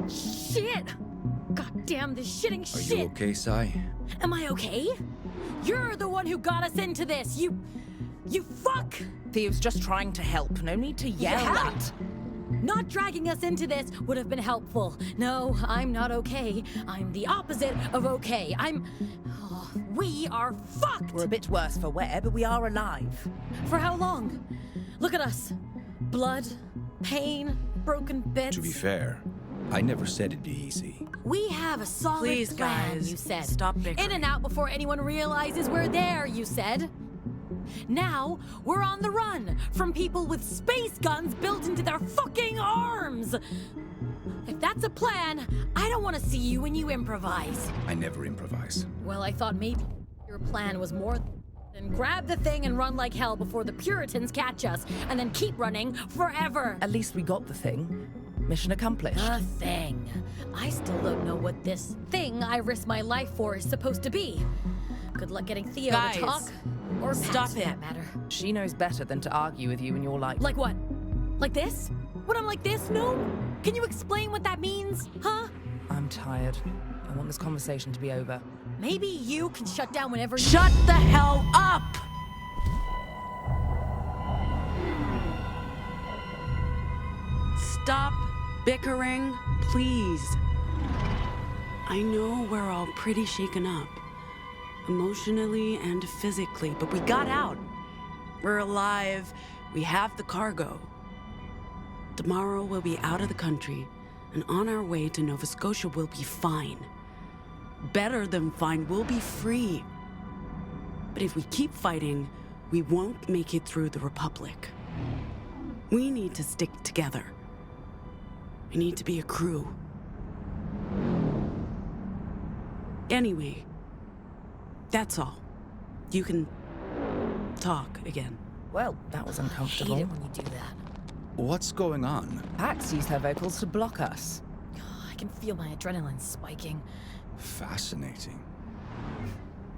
Shit! God damn this shitting shit! Are you okay, Sai? Am I okay? You're the one who got us into this, you fuck! Theo's just trying to help. No need to yell at. Not dragging us into this would have been helpful. No, I'm not okay. I'm the opposite of okay. We are fucked! We're a bit worse for wear, but we are alive. For how long? Look at us. Blood, pain, broken bits. To be fair, I never said it'd be easy. We have a solid Please, plan, guys, you said. stop bickering. In and out before anyone realizes we're there, you said. Now, we're on the run from people with space guns built into their fucking arms! If that's a plan, I don't want to see you when you improvise. I never improvise. Well, I thought maybe your plan was more than grab the thing and run like hell before the Puritans catch us, and then keep running forever. At least we got the thing. Mission accomplished. A thing. I still don't know what this thing I risk my life for is supposed to be. Good luck getting Theo Guys, to talk. Or stop Pax, for it. that matter. She knows better than to argue with you when you're like... Like what? Like this? When I'm like this? No? Can you explain what that means? Huh? I'm tired. I want this conversation to be over. Maybe you can shut down whenever you... Shut the hell up! Stop bickering, please. I know we're all pretty shaken up, emotionally and physically, but we got out. We're alive. We have the cargo. Tomorrow we'll be out of the country, and on our way to Nova Scotia we'll be fine. Better than fine, we'll be free. But if we keep fighting, we won't make it through the Republic. We need to stick together. We need to be a crew. Anyway, that's all. You can talk again. Well, that was I uncomfortable. hate it when you do that. What's going on? Pax used her vocals to block us. I can feel my adrenaline spiking. Fascinating.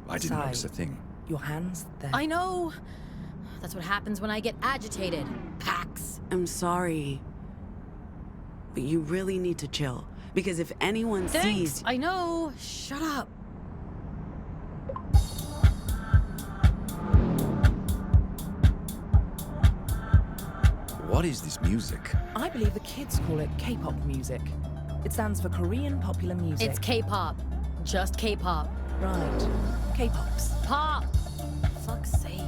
I didn't Sai, notice a thing. Your hands, they're... I know. That's what happens when I get agitated. Pax. I'm sorry. But you really need to chill. Because if anyone Thanks. sees... I know. Shut up. What is this music? I believe the kids call it K-pop music. It stands for Korean popular music. It's K-pop. Just K-pop. Right. K-pops. Pop. Fuck's sake.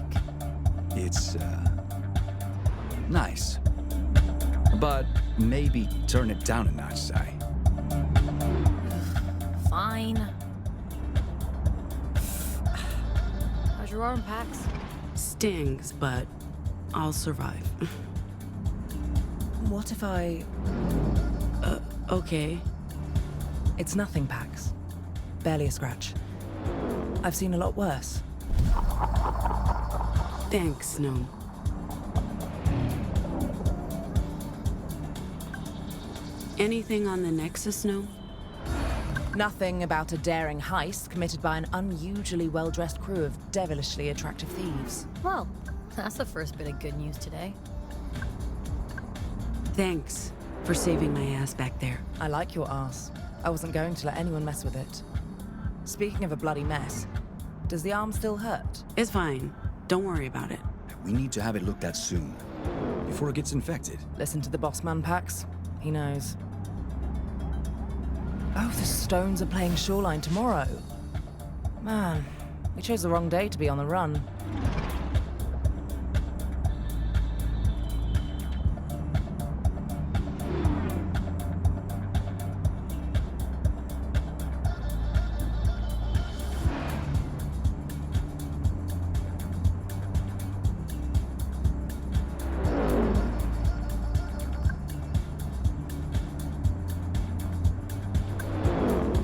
It's, nice. But maybe turn it down a notch, Sai. Fine. How's your arm, Pax? Stings, but I'll survive. What if I... Okay. It's nothing, Pax. Barely a scratch. I've seen a lot worse. Thanks, Gnome. Anything on the Nexus, Gnome? Nothing about a daring heist committed by an unusually well-dressed crew of devilishly attractive thieves. Well, that's the first bit of good news today. Thanks for saving my ass back there. I like your ass. I wasn't going to let anyone mess with it. Speaking of a bloody mess, does the arm still hurt? It's fine. Don't worry about it. We need to have it looked at soon. Before it gets infected. Listen to the boss man, Pax. He knows. Oh, the Stones are playing Shoreline tomorrow. Man, we chose the wrong day to be on the run.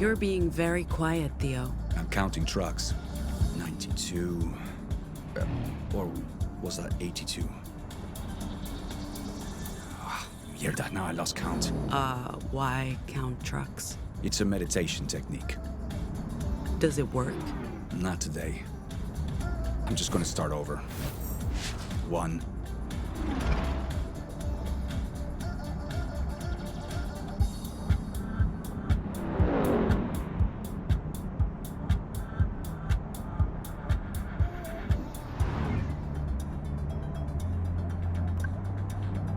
You're being very quiet, Theo. I'm counting trucks. 92... or was that 82? Hear that now? I lost count. Why count trucks? It's a meditation technique. Does it work? Not today. I'm just gonna start over. 1.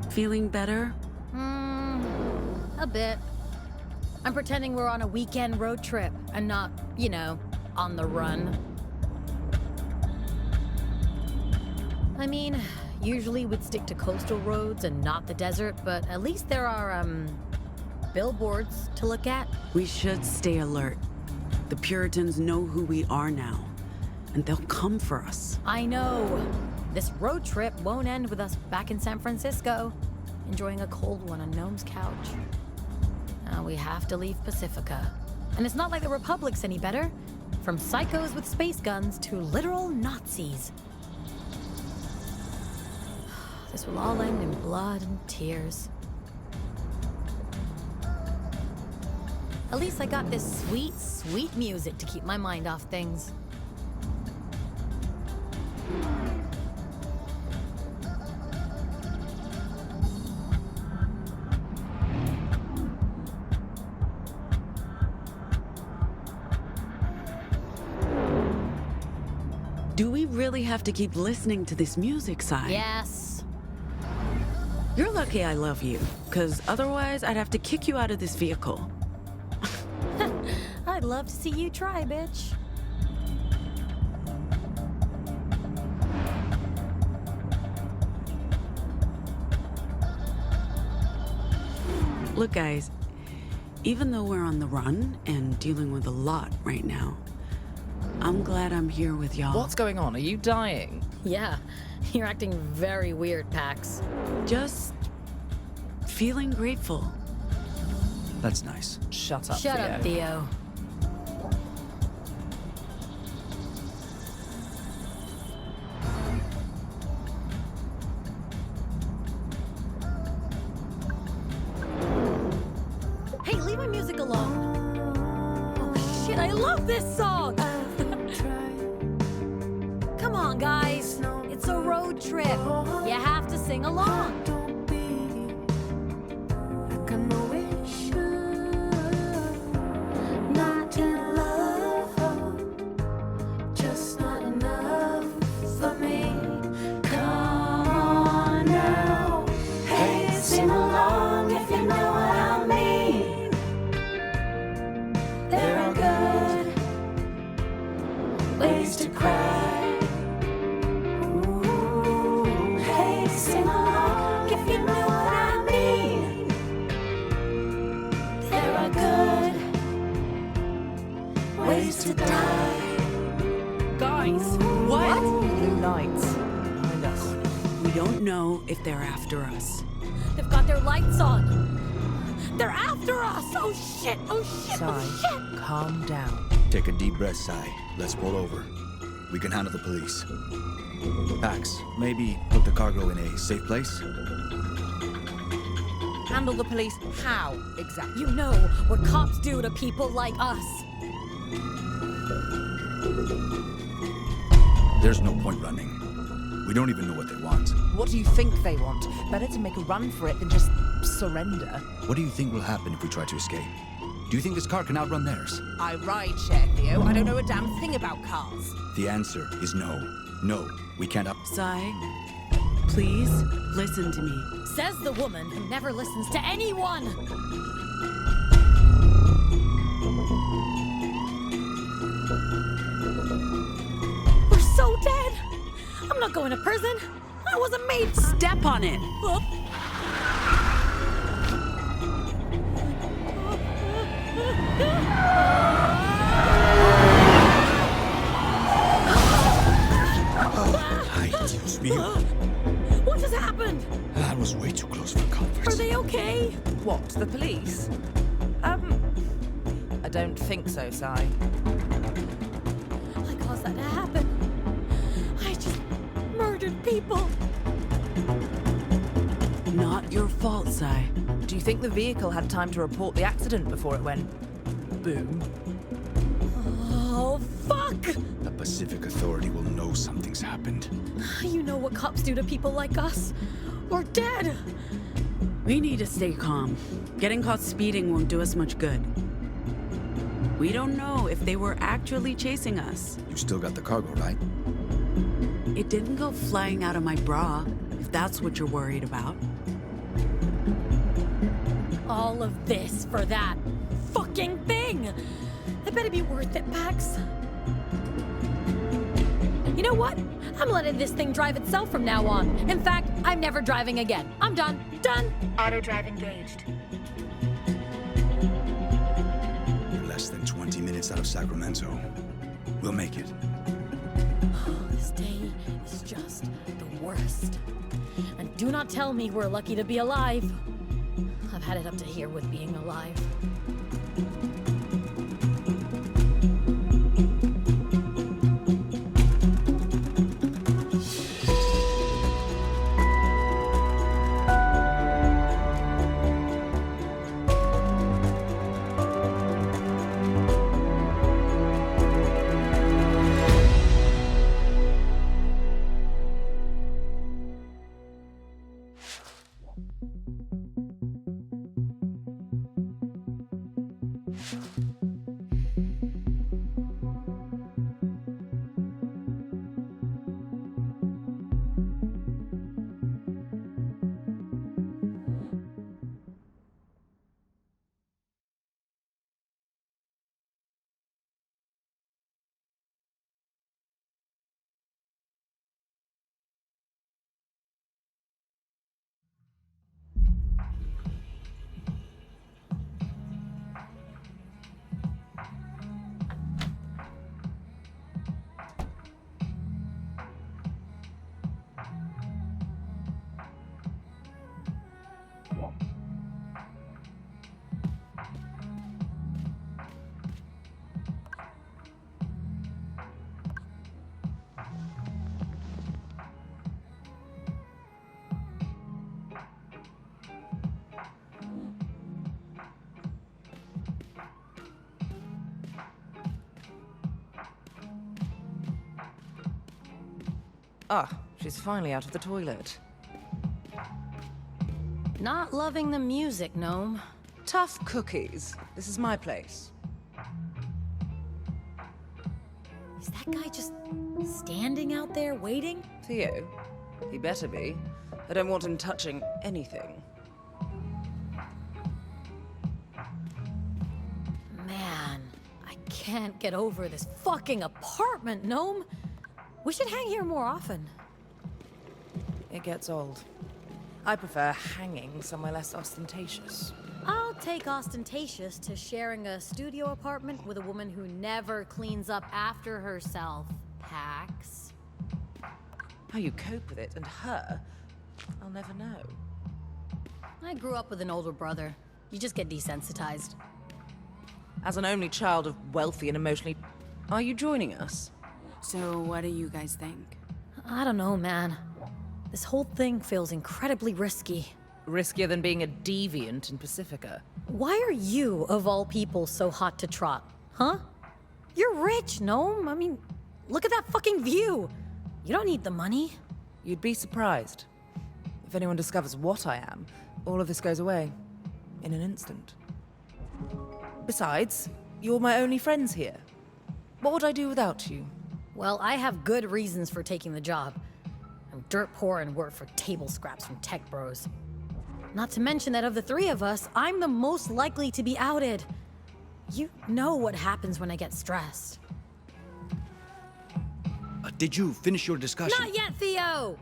Feeling better? A bit. I'm pretending we're on a weekend road trip and not, you know, on the run. I mean, usually we'd stick to coastal roads and not the desert, but at least there are, billboards to look at. We should stay alert. The Puritans know who we are now, and they'll come for us. I know. This road trip won't end with us back in San Francisco, enjoying a cold one on Gnome's couch. Now we have to leave Pacifica. And it's not like the Republic's any better. From psychos with space guns to literal Nazis. This will all end in blood and tears. At least I got this sweet, sweet music to keep my mind off things. Do we really have to keep listening to this music, Sai? Yes. You're lucky I love you, because otherwise I'd have to kick you out of this vehicle. I'd love to see you try, bitch. Look, guys, even though we're on the run and dealing with a lot right now, I'm glad I'm here with y'all. What's going on? Are you dying? Yeah, you're acting very weird, Pax. Just feeling grateful. That's nice. Shut up, Shut Theo. up, Theo. Hey, leave my music alone. Oh shit, I love this song! Come on, guys. It's a road trip. You have to sing along. To die. Guys, what? Blue lights. Behind us. We don't know if they're after us. They've got their lights on. They're after us! Oh shit! Oh shit! Sai, Oh shit! calm down. Take a deep breath, Sai. Let's pull over. We can handle the police. Pax, maybe put the cargo in a safe place? Handle the police how, exactly? You know what cops do to people like us. There's no point running. We don't even know what they want. What do you think they want? Better to make a run for it than just surrender. What do you think will happen if we try to escape? Do you think this car can outrun theirs? I ride share, Theo. I don't know a damn thing about cars. The answer is no. No, we can't up... Sai, please listen to me. Says the woman who never listens to anyone. We're so dead. I'm not going to prison. I wasn't made. Step on it. Ay, Dios mío. What just happened? That was way too close for comfort. Are they okay? What, the police? I don't think so, Si. I caused that to happen. I just murdered people. Not your fault, Si. Do you think the vehicle had time to report the accident before it went boom? Oh, fuck! The Pacific Authority will know something's happened. You know what cops do to people like us? We're dead! We need to stay calm. Getting caught speeding won't do us much good. We don't know if they were actually chasing us. You still got the cargo, right? It didn't go flying out of my bra, if that's what you're worried about. All of this for that fucking thing! It better be worth it, Pax. You know what? I'm letting this thing drive itself from now on. In fact, I'm never driving again. I'm done. Done! Auto drive engaged. We're less than 20 minutes out of Sacramento. We'll make it. This day is just the worst. And do not tell me we're lucky to be alive. I've had it up to here with being alive. Ah, she's finally out of the toilet. Not loving the music, Gnome. Tough cookies. This is my place. Is that guy just standing out there waiting? Theo? He better be. I don't want him touching anything. Man, I can't get over this fucking apartment, Gnome. We should hang here more often. It gets old. I prefer hanging somewhere less ostentatious. I'll take ostentatious to sharing a studio apartment with a woman who never cleans up after herself, Pax. How you cope with it and her, I'll never know. I grew up with an older brother. You just get desensitized. As an only child of wealthy and emotionally... Are you joining us? So what do you guys think? I don't know, man. This whole thing feels incredibly risky. Riskier than being a deviant in Pacifica. Why are you, of all people, so hot to trot? Huh? You're rich, Gnome. I mean, look at that fucking view. You don't need the money. You'd be surprised. If anyone discovers what I am, all of this goes away. In an instant. Besides, you're my only friends here. What would I do without you? Well, I have good reasons for taking the job. I'm dirt poor and work for table scraps from tech bros. Not to mention that of the three of us, I'm the most likely to be outed. You know what happens when I get stressed. Did you finish your discussion? Not yet, Theo!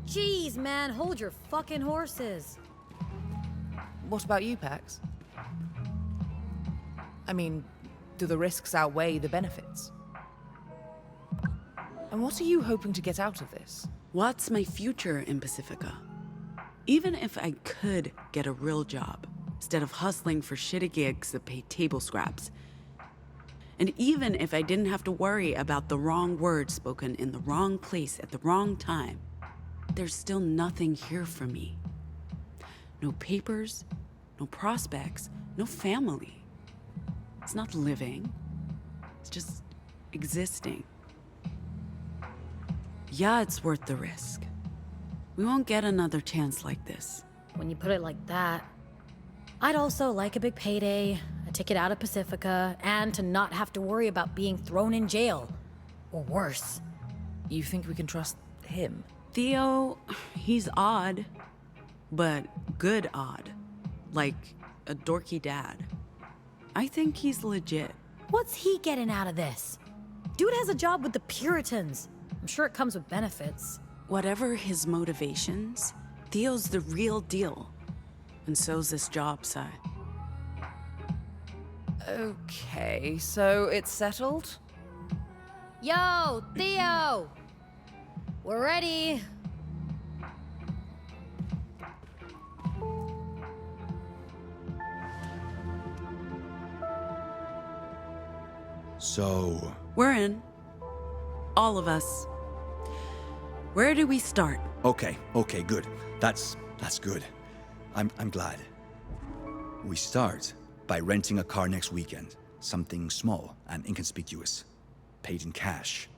Jeez, man, hold your fucking horses. What about you, Pax? I mean, do the risks outweigh the benefits? And what are you hoping to get out of this? What's my future in Pacifica? Even if I could get a real job, instead of hustling for shitty gigs that pay table scraps, And even if I didn't have to worry about the wrong word spoken in the wrong place at the wrong time, there's still nothing here for me. No papers, no prospects, no family. It's not living. It's just existing. Yeah, it's worth the risk. We won't get another chance like this. When you put it like that, I'd also like a big payday, a ticket out of Pacifica, and to not have to worry about being thrown in jail. Or worse. You think we can trust him? Theo, he's odd, but good odd. Like a dorky dad. I think he's legit. What's he getting out of this? Dude has a job with the Puritans. I'm sure it comes with benefits. Whatever his motivations, Theo's the real deal. And so's this job, Sai. Okay, so it's settled? Yo, Theo! We're ready. So, We're in. All of us. Where do we start? okay, good. That's good. I'm glad. We start by renting a car next weekend. Something small and inconspicuous. Paid in cash.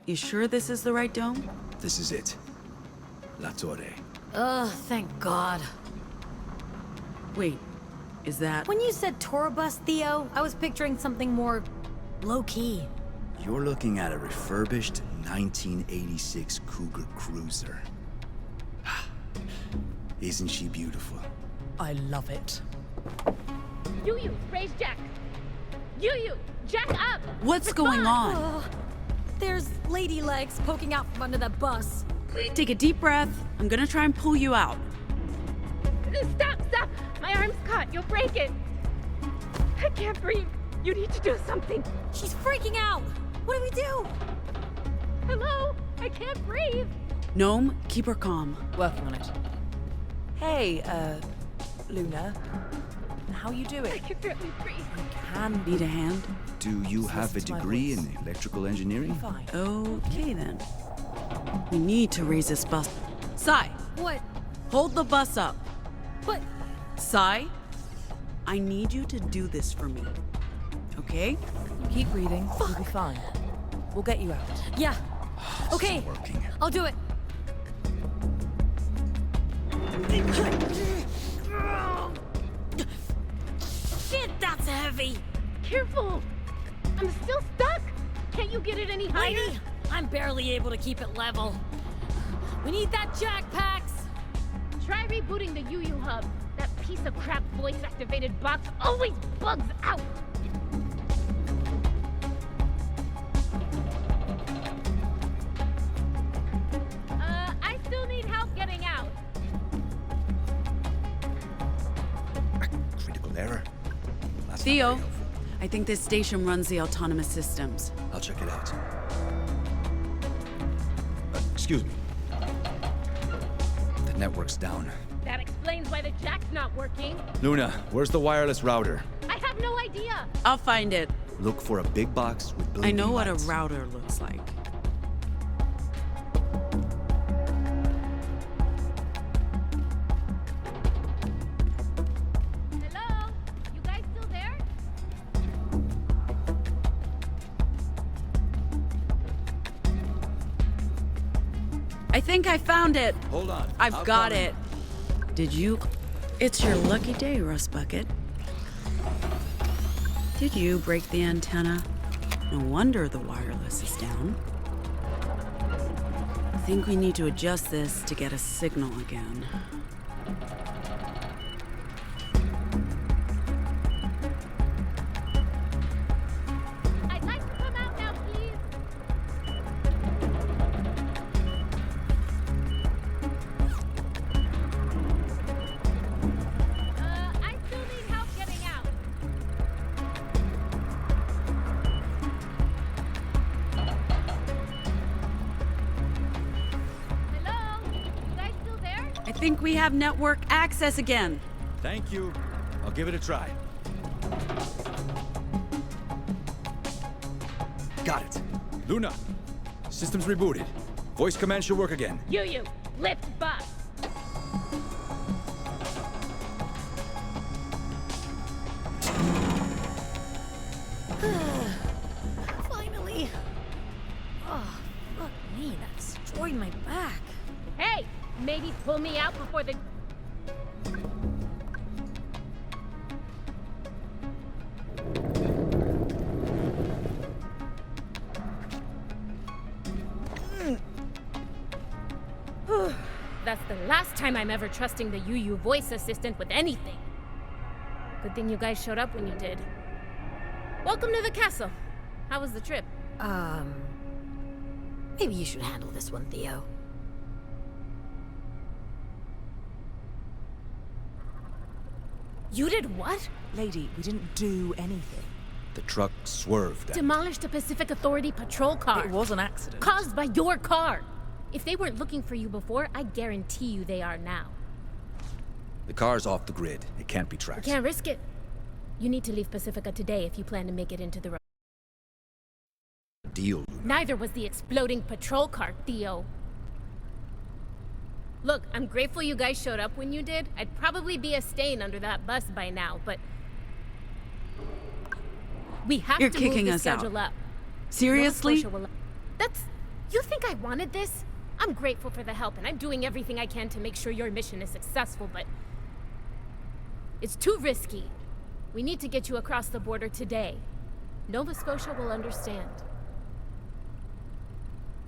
You sure this is the right dome? This is it. La Torre. Ugh, thank God. Wait, is that... When you said tour bus, Theo, I was picturing something more low-key. You're looking at a refurbished 1986 Cougar Cruiser. Isn't she beautiful? I love it. You, raise Jack. You, Jack up. What's going on? Ugh. There's lady legs poking out from under that bus. Take a deep breath. I'm gonna try and pull you out. Stop. My arm's caught. You'll break it. I can't breathe. You need to do something. She's freaking out. What do we do? Hello? I can't breathe. Gnome, keep her calm. Working on it. Hey, Luna. How you doing? I can barely breathe. Can Need a hand? Do you have a Listen to my degree voice. in electrical engineering? Fine. Okay then. We need to raise this bus. Sai, What? hold the bus up. But Sai, I need you to do this for me. Okay? Keep breathing. You'll be fine. We'll get you out. yeah. Okay. Working. I'll do it. Shit, that's heavy. Careful. I'm still stuck. Can't you get it any higher? Lady, I'm barely able to keep it level. We need that jack, Pax. Try rebooting the UU hub. That piece of crap voice-activated box always bugs out. I still need help getting out. Critical error. That's not Theo, very helpful. I think this station runs the autonomous systems. I'll check it out. Excuse me. The network's down. That explains why the jack's not working. Luna, where's the wireless router? I have no idea. I'll find it. Look for a big box with I blinking know what a lights. router looks like. I think I found it. Hold on. I've got it. Did you? It's your lucky day, Rust Bucket. Did you break the antenna? No wonder the wireless is down. I think we need to adjust this to get a signal again. I'd like to come out now, please. I still need help getting out. Hello? You guys still there? I think we have network access again. Thank you. I'll give it a try. Got it. Luna, system's rebooted. Voice command should work again. You, lift bus. Finally. Oh, fuck me, that destroyed my back. Hey, maybe pull me out before the... That's the last time I'm ever trusting the UU voice assistant with anything. Good thing you guys showed up when you did. Welcome to the castle. How was the trip? Maybe you should handle this one, Theo. You did what? Lady, we didn't do anything. The truck swerved. Demolished a Pacific Authority patrol car. It was an accident. Caused by your car. If they weren't looking for you before, I guarantee you they are now. The car's off the grid. It can't be tracked. You can't risk it. You need to leave Pacifica today if you plan to make it into the road. Deal, Luna. Neither was the exploding patrol car, Theo. Look, I'm grateful you guys showed up when you did. I'd probably be a stain under that bus by now, but... We have You're to move kicking the us out. schedule up. Seriously? Nova Scotia will... That's... You think I wanted this? I'm grateful for the help, and I'm doing everything I can to make sure your mission is successful, but... It's too risky. We need to get you across the border today. Nova Scotia will understand.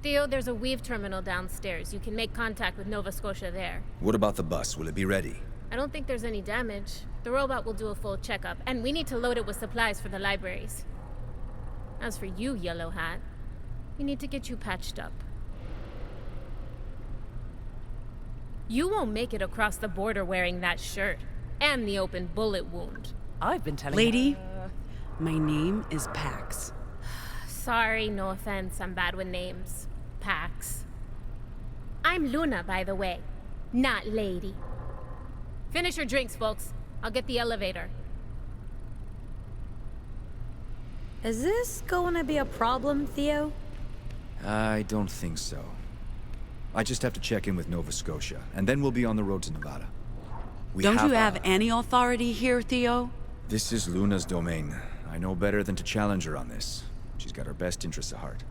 Theo, there's a Weave terminal downstairs. You can make contact with Nova Scotia there. What about the bus? Will it be ready? I don't think there's any damage. The robot will do a full checkup, and we need to load it with supplies for the libraries. As for you, Yellow Hat, we need to get you patched up. You won't make it across the border wearing that shirt, and the open bullet wound. I've been telling Lady, my name is Pax. Sorry, no offense, I'm bad with names. Pax. I'm Luna, by the way, not Lady. Finish your drinks, folks. I'll get the elevator. Is this going to be a problem, Theo? I don't think so. I just have to check in with Nova Scotia, and then we'll be on the road to Nevada. Don't you have any authority here, Theo? This is Luna's domain. I know better than to challenge her on this. She's got her best interests at heart.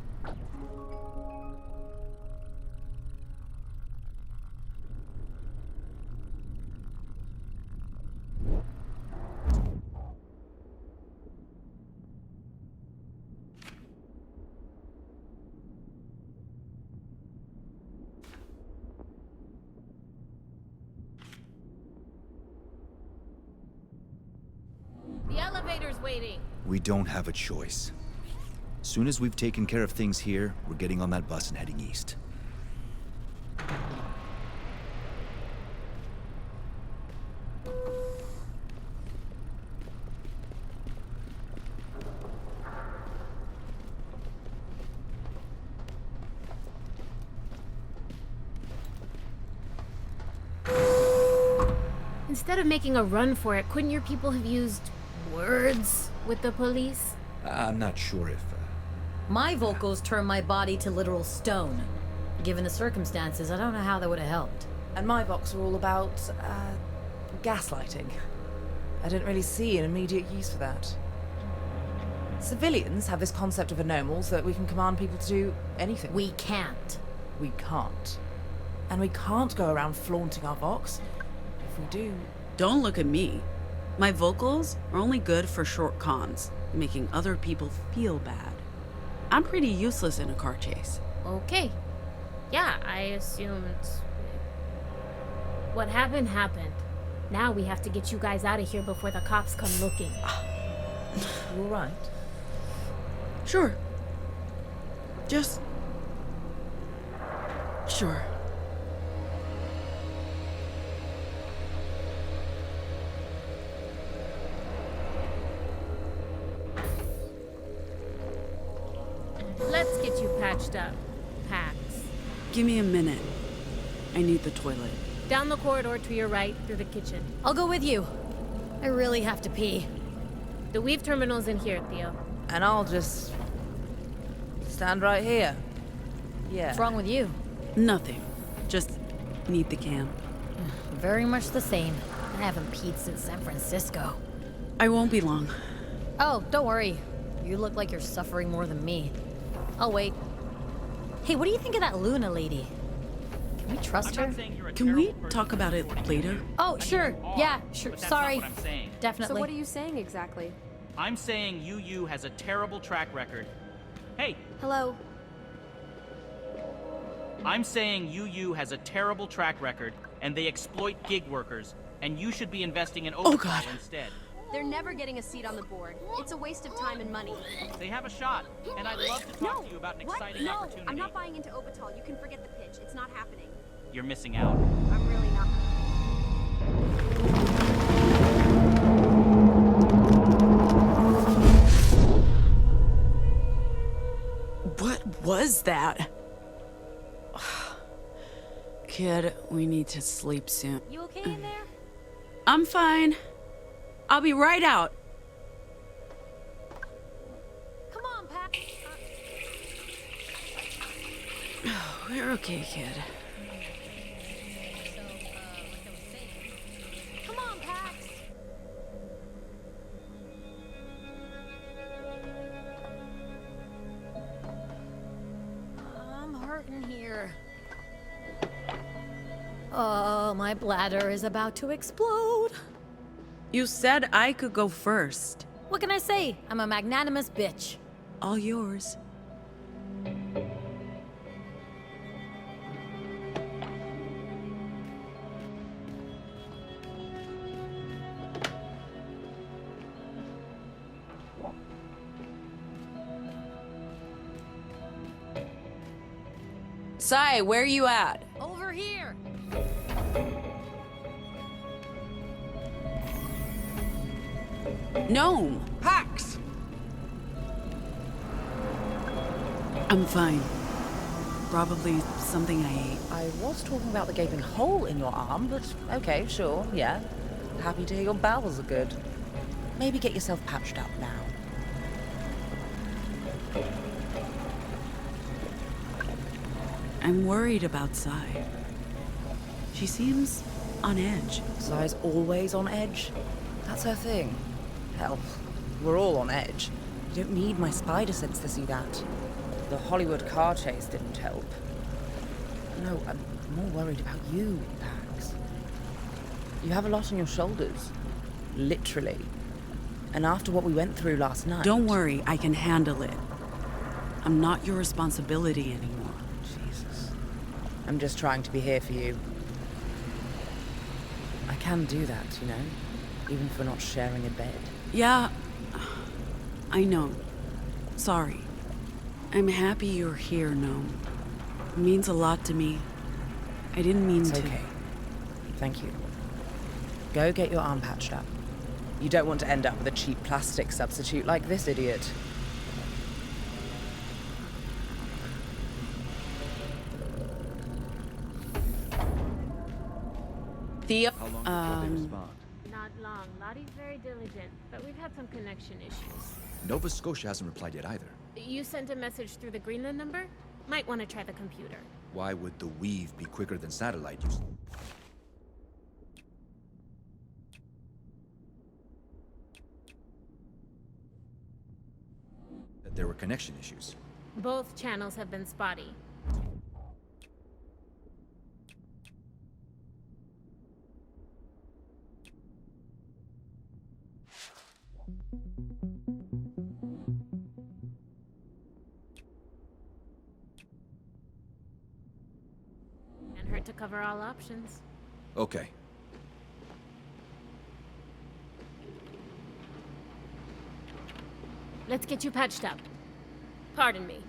The elevator's waiting. We don't have a choice. Soon as we've taken care of things here, we're getting on that bus and heading east. Instead of making a run for it, couldn't your people have used words with the police? I'm not sure if... My vocals turn my body to literal stone. Given the circumstances, I don't know how that would have helped. And my books are all about, gaslighting. I didn't really see an immediate use for that. Civilians have this concept of anomals that we can command people to do anything. We can't. We can't. And we can't go around flaunting our Vox. If we do... Don't look at me. My vocals are only good for short cons, making other people feel bad. I'm pretty useless in a car chase. Okay. Yeah, I assumed... What happened, happened. Now we have to get you guys out of here before the cops come looking. You all right? Sure. Just... Sure. Let's get you patched up, Pax. Give me a minute. I need the toilet. Down the corridor to your right, through the kitchen. I'll go with you. I really have to pee. The Weave terminal's in here, Theo. And I'll just... stand right here. Yeah. What's wrong with you? Nothing. Just need the can. Very much the same. I haven't peed since San Francisco. I won't be long. Oh, don't worry. You look like you're suffering more than me. I'll wait. Hey, what do you think of that Luna lady? Can we trust her? Can we talk about it later? Oh, sure. Yeah, sure. But that's Sorry. not what I'm saying. Definitely. So what are you saying exactly? I'm saying UU has a terrible track record. Hey, Hello? I'm saying UU has a terrible track record, and they exploit gig workers, and you should be investing in overtime God. instead. They're never getting a seat on the board. It's a waste of time and money. They have a shot, and I'd love to talk to you about an exciting No, opportunity. I'm not buying into Obital. You can forget the pitch. It's not happening. You're missing out. I'm really not. What was that? Kid, we need to sleep soon. You okay in there? I'm fine. I'll be right out. Come on, Pat. We're okay, kid. Like I was saying. Come on, Pax. I'm hurting here. Oh, my bladder is about to explode. You said I could go first. What can I say? I'm a magnanimous bitch. All yours. Sai, where are you at? Over here. Gnome. Pax! I'm fine. Probably something I ate. I was talking about the gaping hole in your arm, but okay, sure, yeah. Happy to hear your bowels are good. Maybe get yourself patched up now. I'm worried about Sai. She seems on edge. Sai's always on edge. That's her thing. Hell, we're all on edge. You don't need my spider sense to see that. The Hollywood car chase didn't help. No, I'm more worried about you, Pax. You have a lot on your shoulders. Literally. And after what we went through last night... Don't worry, I can handle it. I'm not your responsibility anymore. Jesus. I'm just trying to be here for you. I can do that, you know? Even if we're not sharing a bed. Yeah, I know. Sorry. I'm happy you're here, Gnome. It means a lot to me. I didn't mean It's to. okay. Thank you. Go get your arm patched up. You don't want to end up with a cheap plastic substitute like this idiot. Theo, Not long. Lottie's very diligent, but we've had some connection issues. Nova Scotia hasn't replied yet either. You sent a message through the Greenland number? Might want to try the computer. Why would the weave be quicker than satellite? That there were connection issues. Both channels have been spotty. cover all options. Okay. Let's get you patched up. Pardon me.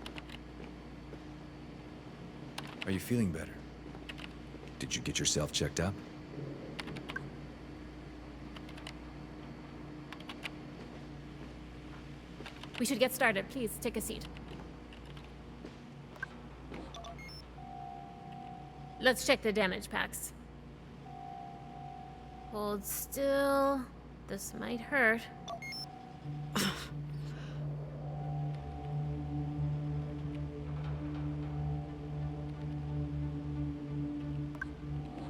Are you feeling better? Did you get yourself checked up? We should get started. Please, take a seat. Let's check the damage packs. Hold still. This might hurt.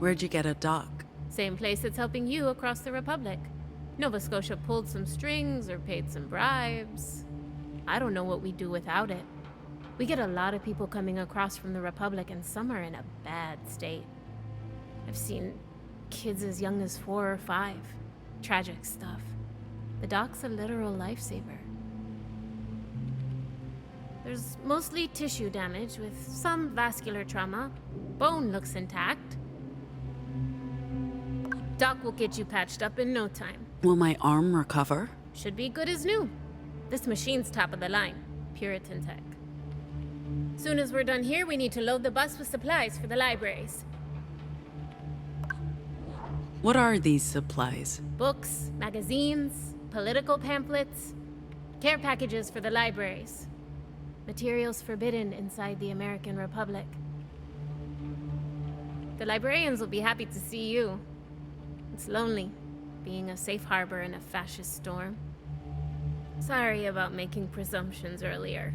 Where'd you get a dock? Same place that's helping you across the Republic. Nova Scotia pulled some strings or paid some bribes. I don't know what we'd do without it. We get a lot of people coming across from the Republic, and some are in a bad state. I've seen kids as young as 4 or 5. Tragic stuff. The dock's a literal lifesaver. There's mostly tissue damage with some vascular trauma. Bone looks intact. Doc will get you patched up in no time. Will my arm recover? Should be good as new. This machine's top of the line. Puritan tech. Soon as we're done here, we need to load the bus with supplies for the libraries. What are these supplies? Books, magazines, political pamphlets, care packages for the libraries. Materials forbidden inside the American Republic. The librarians will be happy to see you. It's lonely, being a safe harbor in a fascist storm. Sorry about making presumptions earlier.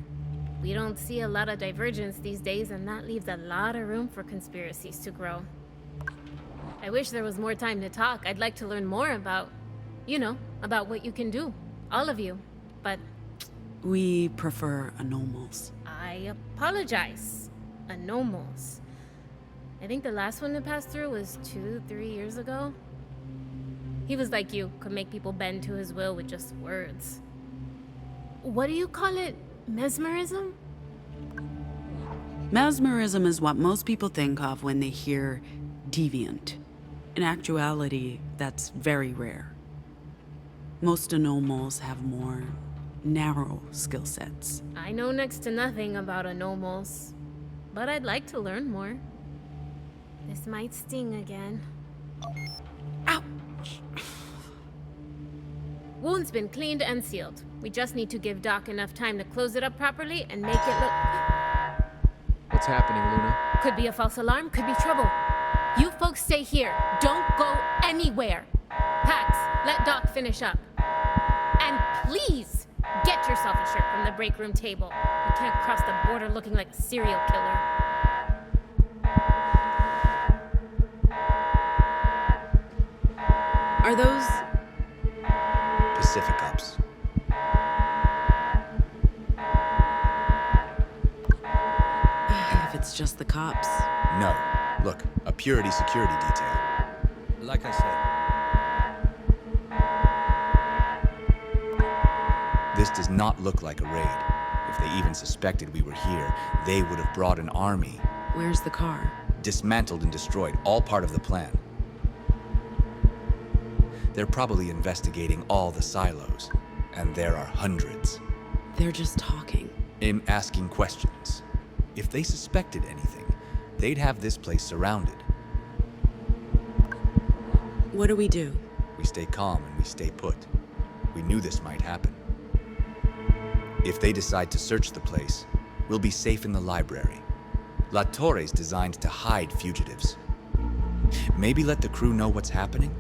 We don't see a lot of divergence these days, and that leaves a lot of room for conspiracies to grow. I wish there was more time to talk. I'd like to learn more about, about what you can do. All of you. But We prefer anomals. I apologize. Anomals. I think the last one to pass through was 2-3 years ago. He was like you, could make people bend to his will with just words. What do you call it? Mesmerism? Mesmerism is what most people think of when they hear deviant. In actuality, that's very rare. Most anomals have more narrow skill sets. I know next to nothing about anomals, but I'd like to learn more. This might sting again. Ow! Wound's been cleaned and sealed. We just need to give Doc enough time to close it up properly and make it look... What's happening, Luna? Could be a false alarm, could be trouble. You folks stay here. Don't go anywhere. Pax, let Doc finish up. And please, get yourself a shirt from the break room table. You can't cross the border looking like a serial killer. Are those... Pacific Ops. if it's just the cops? No. Look, a purity security detail. Like I said. This does not look like a raid. If they even suspected we were here, they would have brought an army. Where's the car? Dismantled and destroyed, all part of the plan. They're probably investigating all the silos, and there are hundreds. They're just talking. Asking questions. If they suspected anything, they'd have this place surrounded. What do we do? We stay calm and we stay put. We knew this might happen. If they decide to search the place, we'll be safe in the library. La Torre's designed to hide fugitives. Maybe let the crew know what's happening?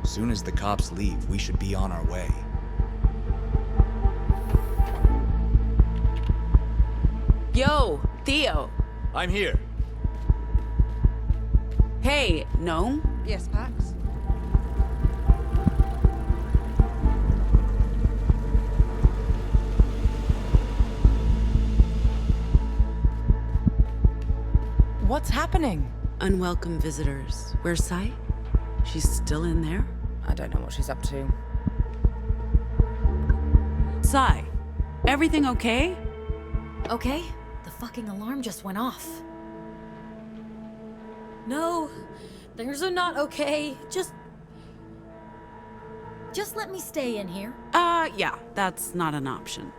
Soon as the cops leave, we should be on our way. Yo, Theo. I'm here. Hey, no? Yes, Pax? What's happening? Unwelcome visitors. Where's Sai? She's still in there? I don't know what she's up to. Sai, everything okay? Okay, the fucking alarm just went off. No, things are not okay. Just let me stay in here. Yeah, that's not an option.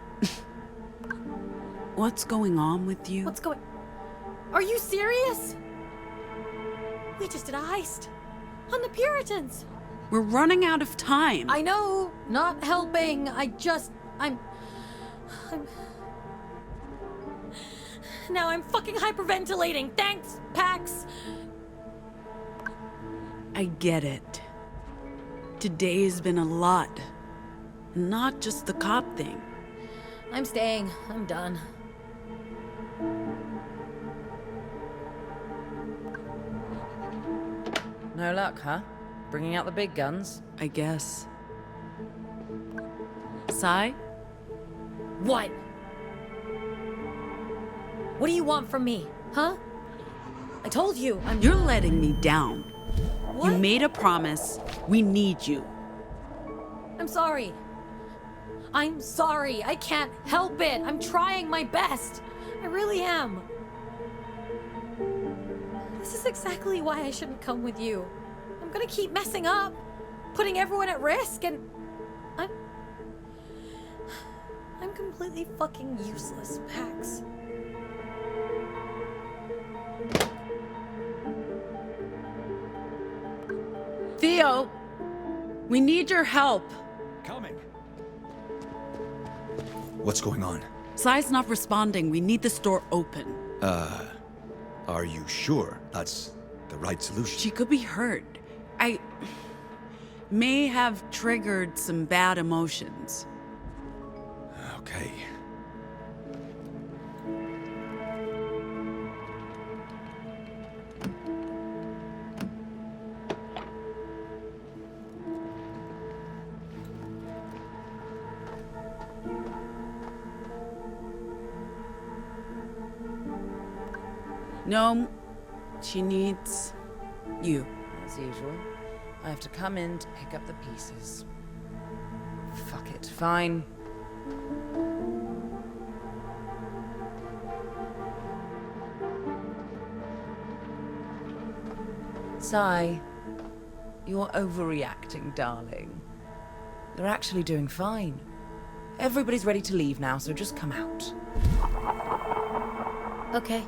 What's going on with you? Are you serious? We just did a heist. On the Puritans. We're running out of time. I know, not helping. Now I'm fucking hyperventilating. Thanks, Pax. I get it. Today's been a lot. Not just the cop thing. I'm staying. I'm done. No luck, huh? Bringing out the big guns? I guess. Sai? What? What do you want from me, huh? I told you, You're letting me down. What? You made a promise. We need you. I'm sorry. I'm sorry. I can't help it. I'm trying my best. I really am. This is exactly why I shouldn't come with you. I'm gonna keep messing up, putting everyone at risk, and I'm completely fucking useless, Pax. Theo, we need your help. Coming. What's going on? Sai's not responding. We need the store open. Are you sure that's the right solution? She could be hurt. I may have triggered some bad emotions. Okay. No, she needs you. As usual, I have to come in to pick up the pieces. Fuck it, fine. Sai, you're overreacting, darling. They're actually doing fine. Everybody's ready to leave now, so just come out. Okay.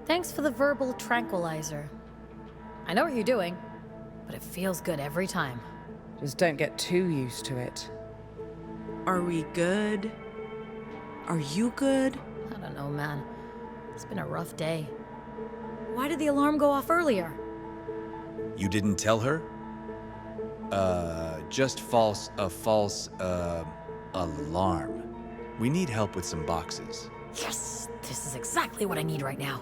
Thanks for the verbal tranquilizer. I know what you're doing, but it feels good every time. Just don't get too used to it. Are we good? Are you good? I don't know, man. It's been a rough day. Why did the alarm go off earlier? You didn't tell her? Just a false alarm. We need help with some boxes. Yes! This is exactly what I need right now.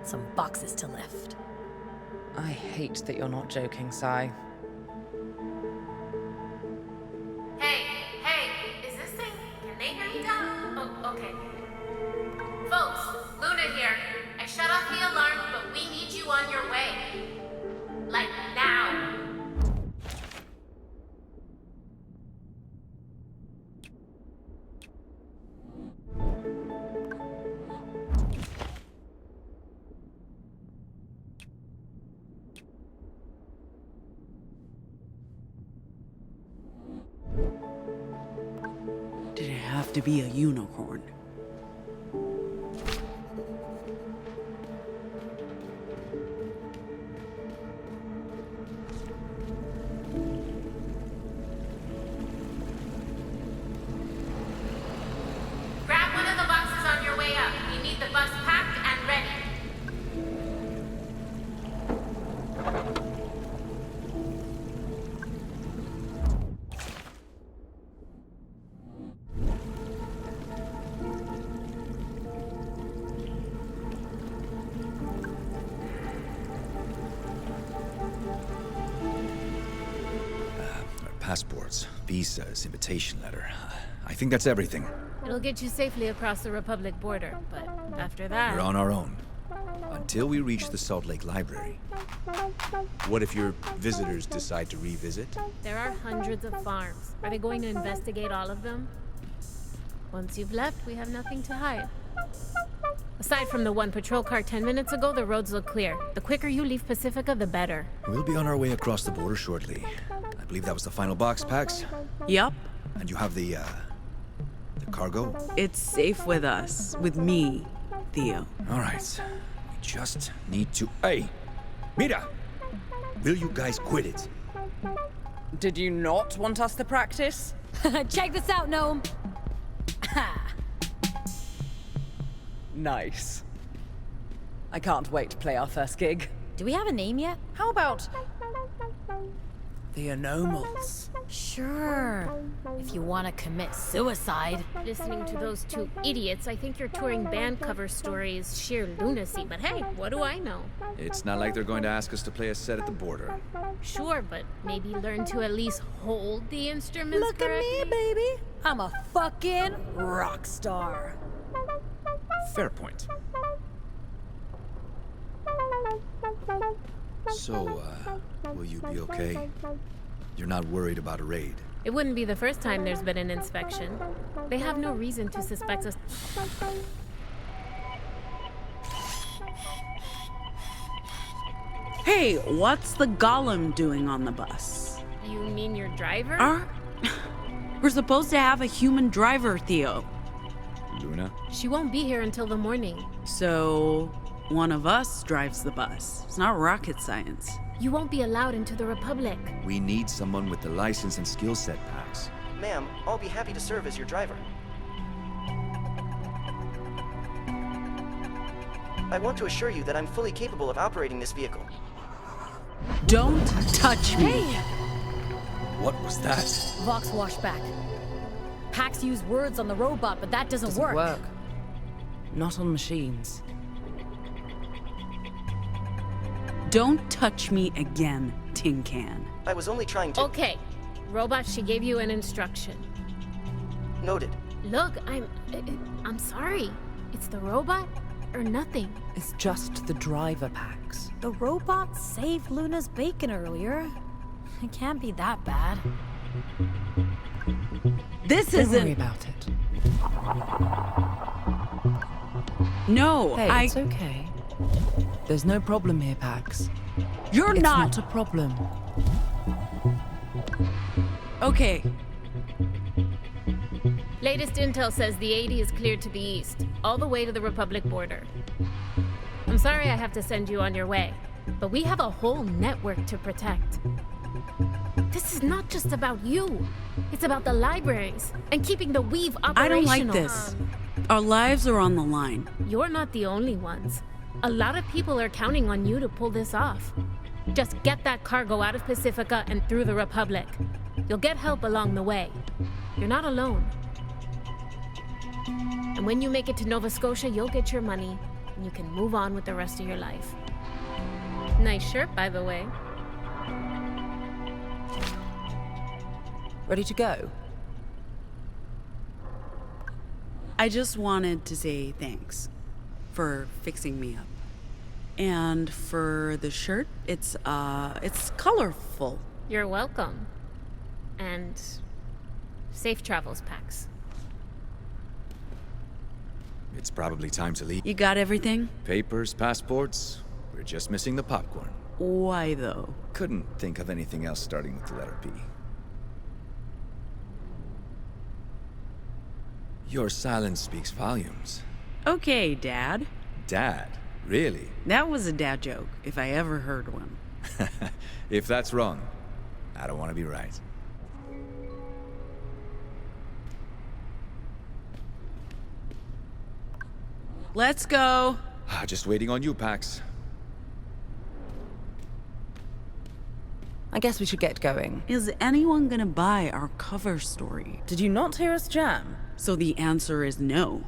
Some boxes to lift. I hate that you're not joking, Sai. Hey, is this thing, can they hear me down? Oh, okay. Folks, Luna here. I shut off the alarm, but we need you on your way. Like now. Did it have to be a unicorn? Grab one of the boxes on your way up. We need the bus packed and ready. Passports, visas, invitation letter. I think that's everything. It'll get you safely across the Republic border, but after that... We're on our own. Until we reach the Salt Lake Library. What if your visitors decide to revisit? There are hundreds of farms. Are they going to investigate all of them? Once you've left, we have nothing to hide. Aside from the one patrol car 10 minutes ago, the roads look clear. The quicker you leave Pacifica, the better. We'll be on our way across the border shortly. I believe that was the final box, Pax. Yup. And you have the cargo? It's safe with us. With me, Theo. All right. We just need to... Hey! Mira! Will you guys quit it? Did you not want us to practice? Check this out, Gnome. Nice. I can't wait to play our first gig. Do we have a name yet? How about the Anomals? Sure. If you want to commit suicide. Listening to those two idiots, I think your touring band cover story is sheer lunacy, but hey, what do I know? It's not like they're going to ask us to play a set at the border. Sure, but maybe learn to at least hold the instruments Look at me, baby. I'm a fucking rock star. Fair point. So, will you be okay? You're not worried about a raid? It wouldn't be the first time there's been an inspection. They have no reason to suspect us. Hey, what's the golem doing on the bus? You mean your driver? We're supposed to have a human driver, Theo. Luna? She won't be here until the morning. So, one of us drives the bus. It's not rocket science. You won't be allowed into the Republic. We need someone with the license and skill set, Pax. Ma'am, I'll be happy to serve as your driver. I want to assure you that I'm fully capable of operating this vehicle. Don't touch me! Hey! What was that? Vox washback. Pax used words on the robot, but that doesn't work. Not on machines. Don't touch me again, Tin Can. I was only trying to... Okay. Robot, she gave you an instruction. Noted. Look, I'm sorry. It's the robot or nothing. It's just the driver, Pax. The robot saved Luna's bacon earlier. It can't be that bad. This Don't isn't... worry about it. No, Hey, it's okay. There's no problem here, Pax. You're It's not... not a problem. Okay. Latest intel says the 80 is cleared to the east, all the way to the Republic border. I'm sorry I have to send you on your way, but we have a whole network to protect. This is not just about you. It's about the libraries and keeping the weave operational. I don't like this. Our lives are on the line. You're not the only ones. A lot of people are counting on you to pull this off. Just get that cargo out of Pacifica and through the Republic. You'll get help along the way. You're not alone. And when you make it to Nova Scotia, you'll get your money, and you can move on with the rest of your life. Nice shirt, by the way. Ready to go? I just wanted to say thanks for fixing me up. And for the shirt, it's colorful. You're welcome. And safe travels, Pax. It's probably time to leave. You got everything? Papers, passports. We're just missing the popcorn. Why though? Couldn't think of anything else starting with the letter P. Your silence speaks volumes. Okay, Dad. Dad? Really? That was a dad joke, if I ever heard one. If that's wrong, I don't want to be right. Let's go. Just waiting on you, Pax. I guess we should get going. Is anyone gonna buy our cover story? Did you not hear us jam? So the answer is no.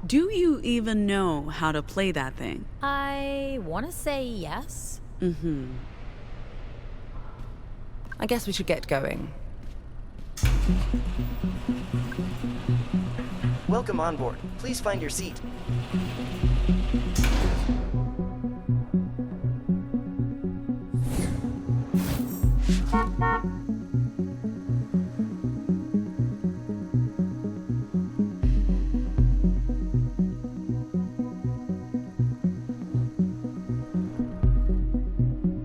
Do you even know how to play that thing? I want to say yes. Mm-hmm. I guess we should get going. Welcome on board. Please find your seat.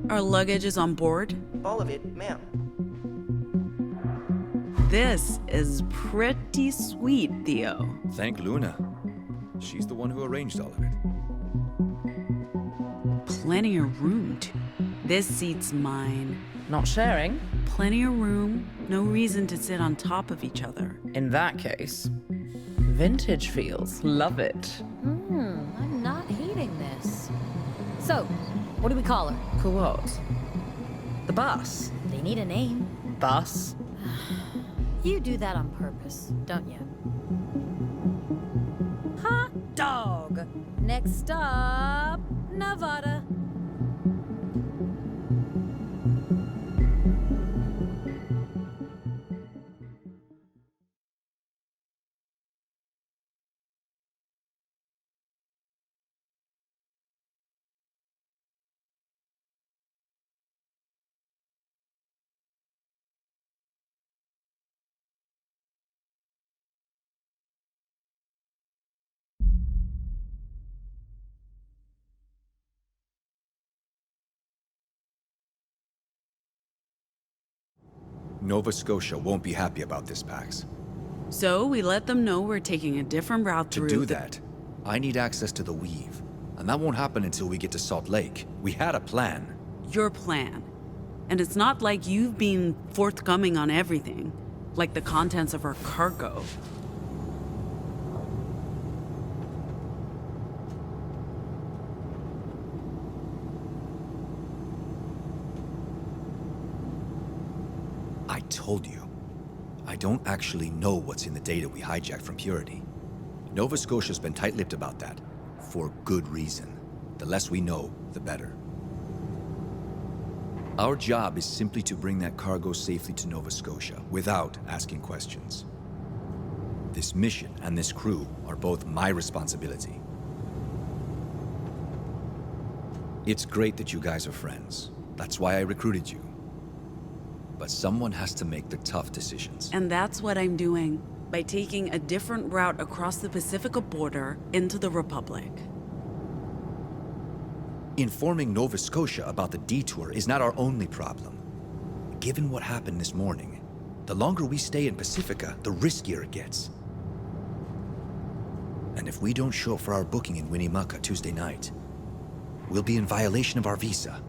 Our luggage is on board? All of it, ma'am. This is pretty sweet, Theo. Thank Luna. She's the one who arranged all of it. Plenty of room, too. This seat's mine. Not sharing? Plenty of room, no reason to sit on top of each other. In that case, vintage feels. Love it. I'm not hating this. So, what do we call her? For what? The bus? They need a name. Bus? You do that on purpose, don't you? Hot dog! Next stop, Nevada. Nova Scotia won't be happy about this, Pax. So we let them know we're taking a different route To through do that, I need access to the Weave. And that won't happen until we get to Salt Lake. We had a plan. Your plan. And it's not like you've been forthcoming on everything, like the contents of our cargo. I told you. I don't actually know what's in the data we hijacked from Purity. Nova Scotia's been tight-lipped about that, for good reason. The less we know, the better. Our job is simply to bring that cargo safely to Nova Scotia, without asking questions. This mission and this crew are both my responsibility. It's great that you guys are friends. That's why I recruited you. But someone has to make the tough decisions. And that's what I'm doing, by taking a different route across the Pacifica border into the Republic. Informing Nova Scotia about the detour is not our only problem. Given what happened this morning, the longer we stay in Pacifica, the riskier it gets. And if we don't show up for our booking in Winnemucca Tuesday night, we'll be in violation of our visa.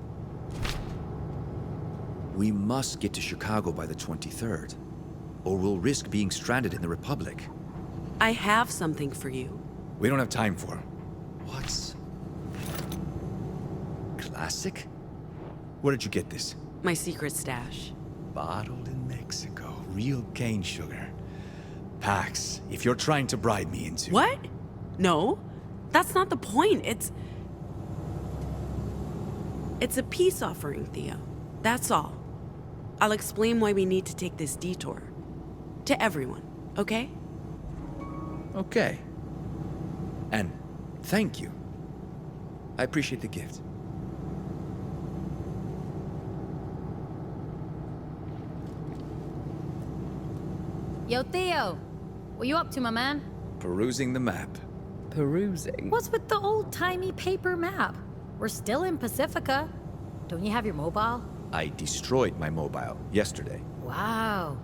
We must get to Chicago by the 23rd, or we'll risk being stranded in the Republic. I have something for you. We don't have time for... What? Classic? Where did you get this? My secret stash. Bottled in Mexico. Real cane sugar. Pax, if you're trying to bribe me into... What? No, that's not the point. It's a peace offering, Theo. That's all. I'll explain why we need to take this detour. To everyone, okay? Okay. And thank you. I appreciate the gift. Yo, Theo. What you up to, my man? Perusing the map. Perusing? What's with the old-timey paper map? We're still in Pacifica. Don't you have your mobile? I destroyed my mobile yesterday. Wow.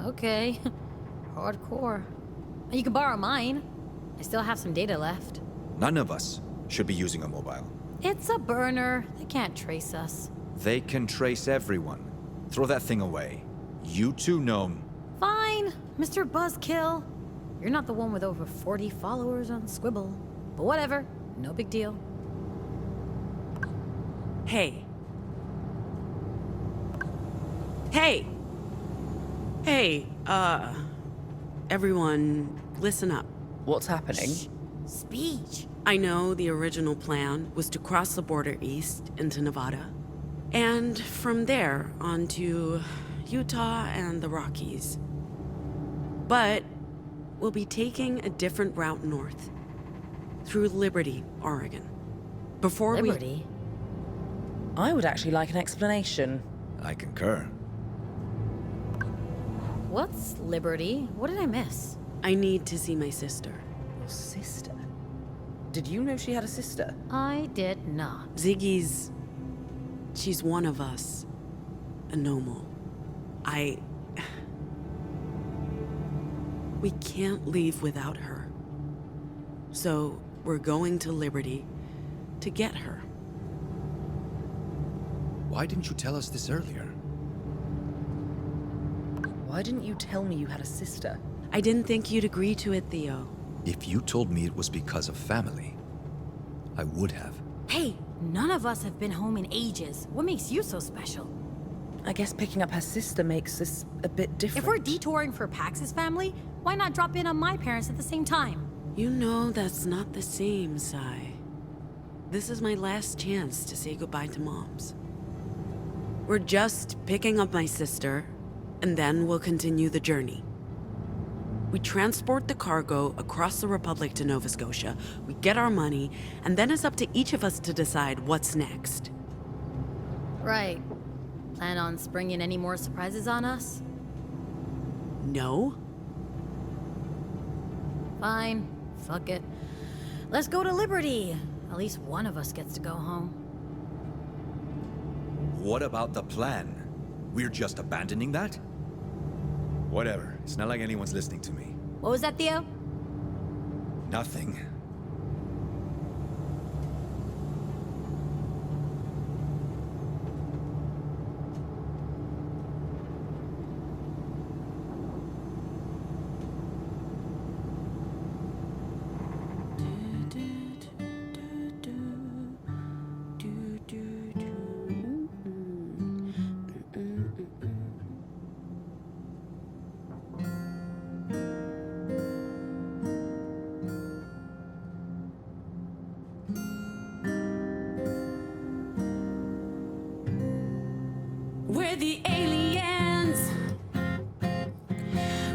Okay. Hardcore. You can borrow mine. I still have some data left. None of us should be using a mobile. It's a burner. They can't trace us. They can trace everyone. Throw that thing away. You two know... Fine, Mr. Buzzkill. You're not the one with over 40 followers on Squibble. But whatever. No big deal. Hey. Hey! Hey, everyone, listen up. What's happening? Speech. I know the original plan was to cross the border east into Nevada, and from there on to Utah and the Rockies. But we'll be taking a different route north, through Liberty, Oregon. Before Liberty? I would actually like an explanation. I concur. What's Liberty? What did I miss? I need to see my sister. Your sister? Did you know she had a sister? I did not. Ziggy's She's one of us. A normal. We can't leave without her. So, we're going to Liberty to get her. Why didn't you tell us this earlier? Why didn't you tell me you had a sister? I didn't think you'd agree to it, Theo. If you told me it was because of family, I would have. Hey, none of us have been home in ages. What makes you so special? I guess picking up her sister makes this a bit different. If we're detouring for Pax's family, why not drop in on my parents at the same time? You know that's not the same, Sai. This is my last chance to say goodbye to Moms. We're just picking up my sister, and then we'll continue the journey. We transport the cargo across the Republic to Nova Scotia, we get our money, and then it's up to each of us to decide what's next. Right. Plan on springing any more surprises on us? No? Fine. Fuck it. Let's go to Liberty. At least one of us gets to go home. What about the plan? We're just abandoning that? Whatever. It's not like anyone's listening to me. What was that, Theo? Nothing. We're the aliens.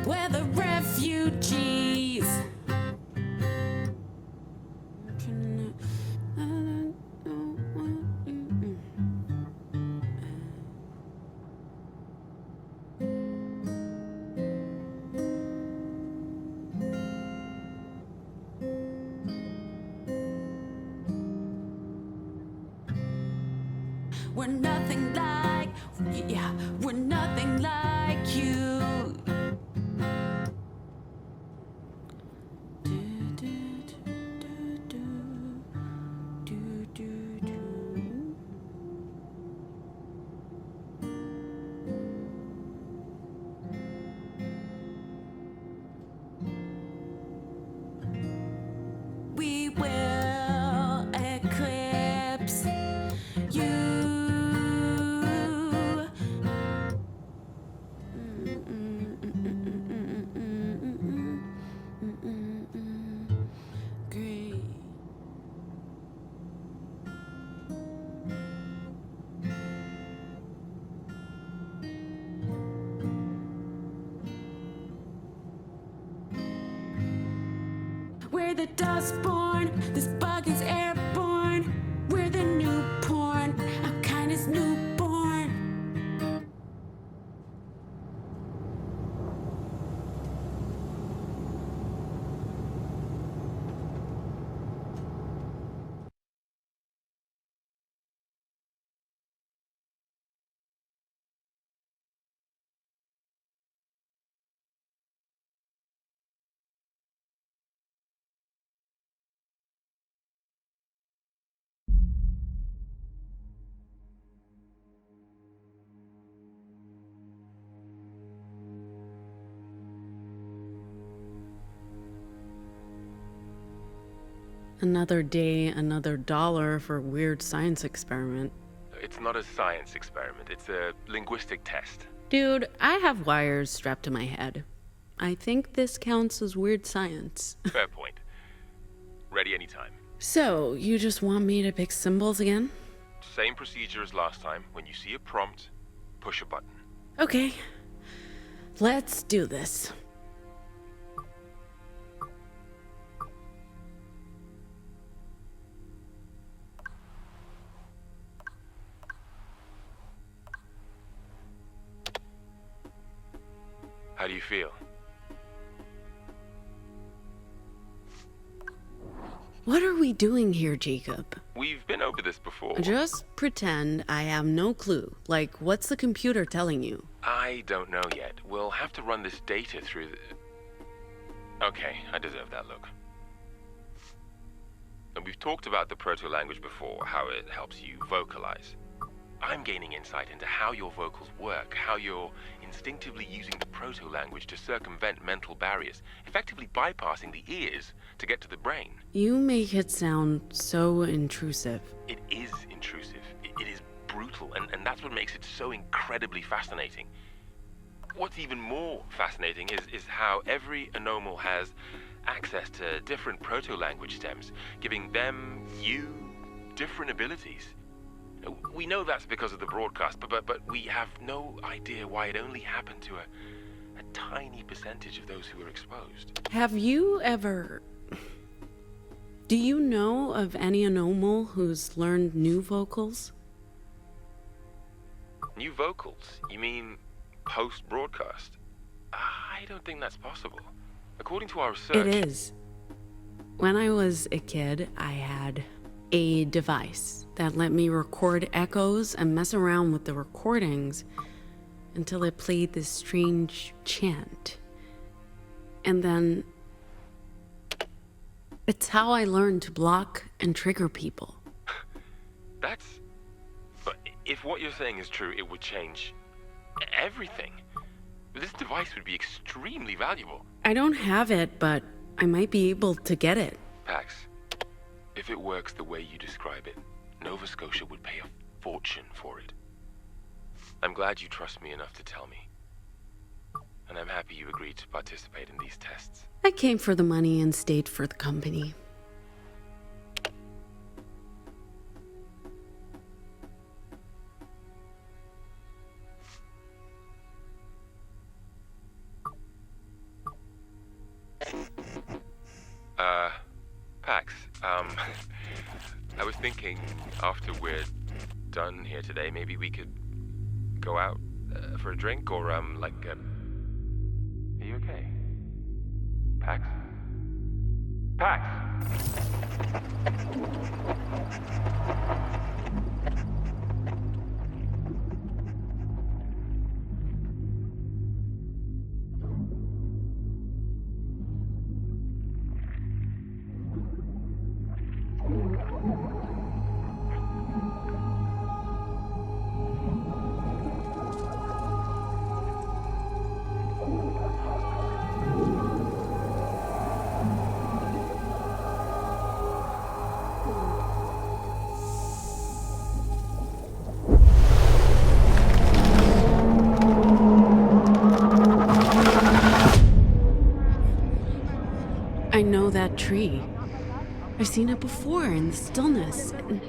We're the refugees. We're nothing like, yeah, we're nothing like you. We will eclipse you. Great. We're the Dustborn, this bug is airborne. We're the new porn, our kind is newborn. Another day, another dollar for a weird science experiment. It's not a science experiment, it's a linguistic test. Dude, I have wires strapped to my head. I think this counts as weird science. Fair point. Ready anytime. So, you just want me to pick symbols again? Same procedure as last time. When you see a prompt, push a button. Okay. Let's do this. How do you feel? What are we doing here, Jacob? We've been over this before. Just pretend I have no clue. Like, what's the computer telling you? I don't know yet. We'll have to run this data through the... Okay, I deserve that look. And we've talked about the proto-language before, how it helps you vocalize. I'm gaining insight into how your vocals work, how you're instinctively using the proto-language to circumvent mental barriers, effectively bypassing the ears to get to the brain. You make it sound so intrusive. It is intrusive. It is brutal, and that's what makes it so incredibly fascinating. What's even more fascinating is how every anomal has access to different proto-language stems, giving them, you, different abilities. We know that's because of the broadcast, but we have no idea why it only happened to a tiny percentage of those who were exposed. Have you ever... Do you know of any anomal who's learned new vocals? New vocals? You mean post-broadcast? I don't think that's possible. According to our research... It is. When I was a kid, I had a device that let me record echoes and mess around with the recordings until it played this strange chant. And then... It's how I learned to block and trigger people. That's... But if what you're saying is true, it would change everything. This device would be extremely valuable. I don't have it, but I might be able to get it. Pax, if it works the way you describe it, Nova Scotia would pay a fortune for it. I'm glad you trust me enough to tell me. And I'm happy you agreed to participate in these tests. I came for the money and stayed for the company. Pax, I was thinking after we're done here today, maybe we could go out for a drink or, are you okay? Pax? Pax! I know that tree. I've seen it before in the stillness. And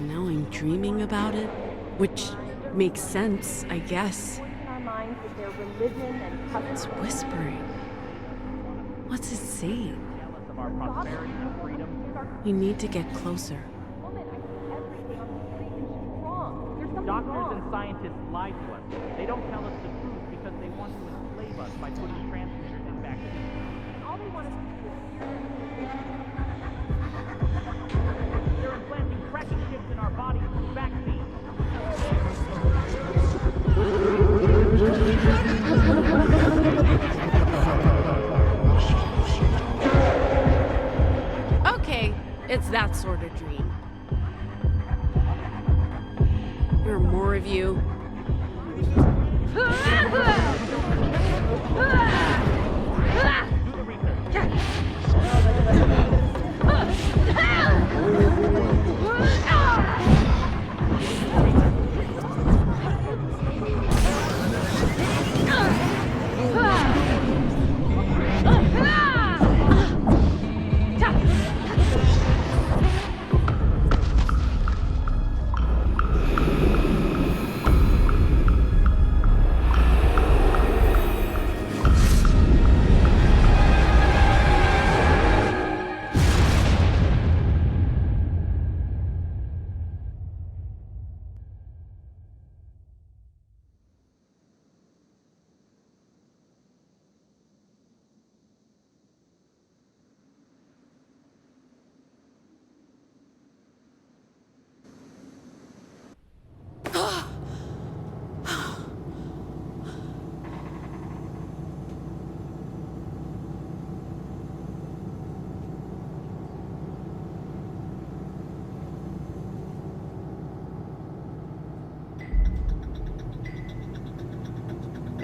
now I'm dreaming about it, which makes sense, I guess. It's whispering. What's it saying? We need to get closer. Doctors and scientists lie to us. They don't tell us the truth because they want to enslave us by putting transmitters in vaccines. All they want us to do is they're implanting tracking chips in our bodies through vaccines. Okay, it's that sort of dream. There are more of you.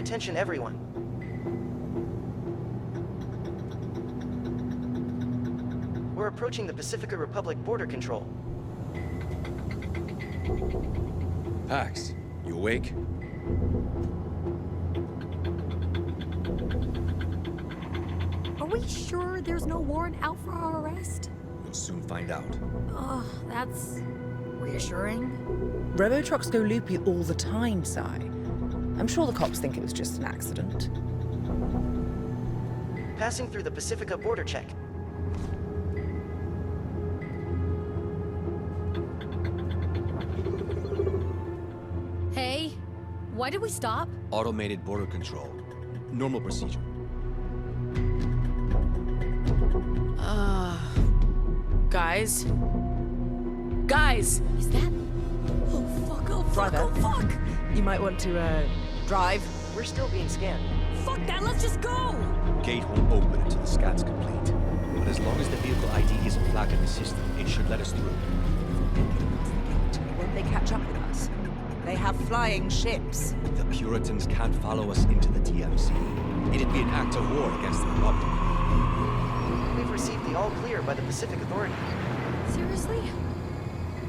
Attention everyone. We're approaching the Pacifica Republic border control. Pax, you awake? Are we sure there's no warrant out for our arrest? We'll soon find out. Oh, that's reassuring. Robotrucks go loopy all the time, Sai. I'm sure the cops think it was just an accident. Passing through the Pacifica border check. Hey, why did we stop? Automated border control. Normal procedure. Guys? Guys! Is that... Oh, fuck, oh, fuck, Driver. oh, fuck! You might want to, drive. We're still being scanned. Fuck that, let's just go! Gate won't open until the scan's complete. But as long as the vehicle ID isn't flagged in the system, it should let us through. Won't they catch up with us? They have flying ships. The Puritans can't follow us into the DMZ. It'd be an act of war against the Republic. We've received the all clear by the Pacific Authority. Seriously?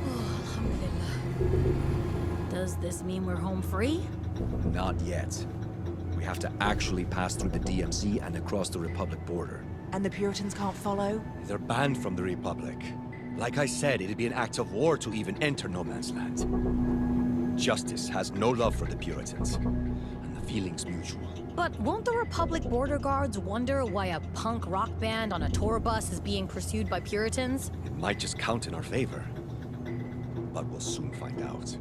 Oh, alhamdulillah. Does this mean we're home free? Not yet. We have to actually pass through the DMZ and across the Republic border. And the Puritans can't follow? They're banned from the Republic. Like I said, it'd be an act of war to even enter no man's land. Justice has no love for the Puritans, and the feeling's mutual. But won't the Republic border guards wonder why a punk rock band on a tour bus is being pursued by Puritans? It might just count in our favor. But we'll soon find out.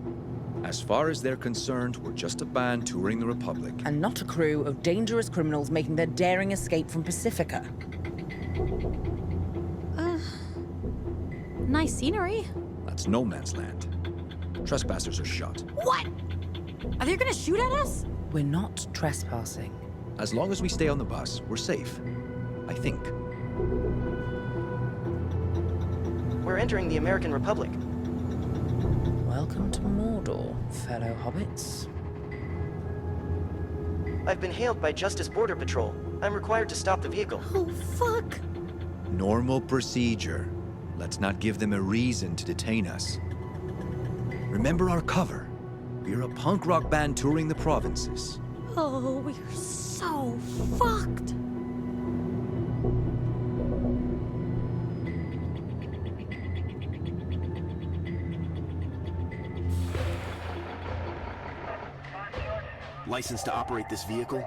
As far as they're concerned, we're just a band touring the Republic. And not a crew of dangerous criminals making their daring escape from Pacifica. Nice scenery. That's no man's land. Trespassers are shot. What? Are they gonna shoot at us? We're not trespassing. As long as we stay on the bus, we're safe. I think. We're entering the American Republic. Welcome to Mordor, fellow hobbits. I've been hailed by Justice Border Patrol. I'm required to stop the vehicle. Oh, fuck. Normal procedure. Let's not give them a reason to detain us. Remember our cover. We're a punk rock band touring the provinces. Oh, we're so fucked. License to operate this vehicle?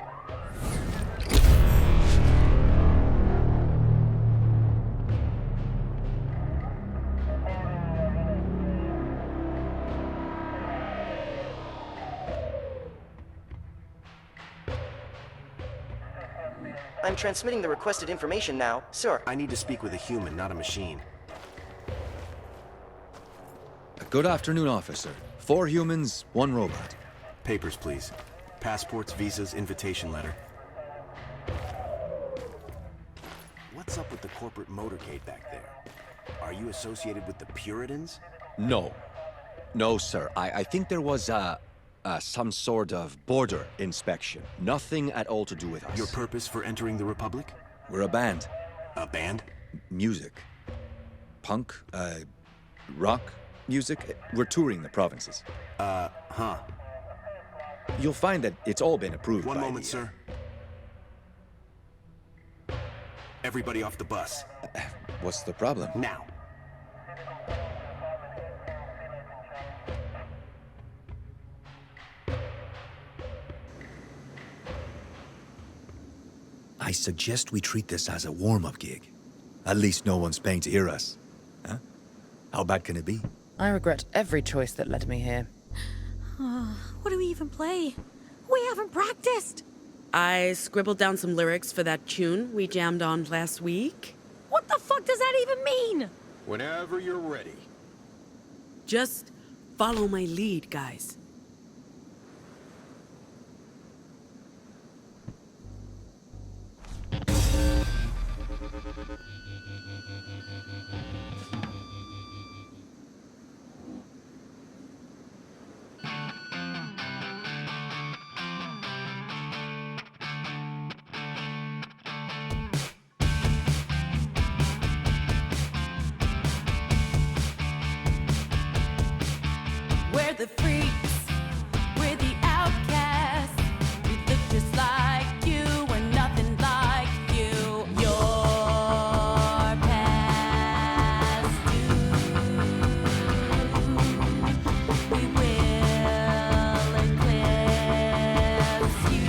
I'm transmitting the requested information now, sir. I need to speak with a human, not a machine. Good afternoon, officer. 4 humans, 1 robot. Papers, please. Passports, visas, invitation letter. What's up with the corporate motorcade back there? Are you associated with the Puritans? No. No, sir. I think there was some sort of border inspection. Nothing at all to do with us. Your purpose for entering the Republic? We're a band. A band? Music. Punk, rock music. We're touring the provinces. Huh. You'll find that it's all been approved One by moment, the, sir. Everybody off the bus. What's the problem? Now. I suggest we treat this as a warm-up gig. At least no one's paying to hear us. Huh? How bad can it be? I regret every choice that led me here. What do we even play? We haven't practiced. I scribbled down some lyrics for that tune we jammed on last week. What the fuck does that even mean? Whenever you're ready. Just follow my lead, guys. the freaks, we're the outcasts. We look just like you, we're nothing like you. Your past due. We will eclipse you.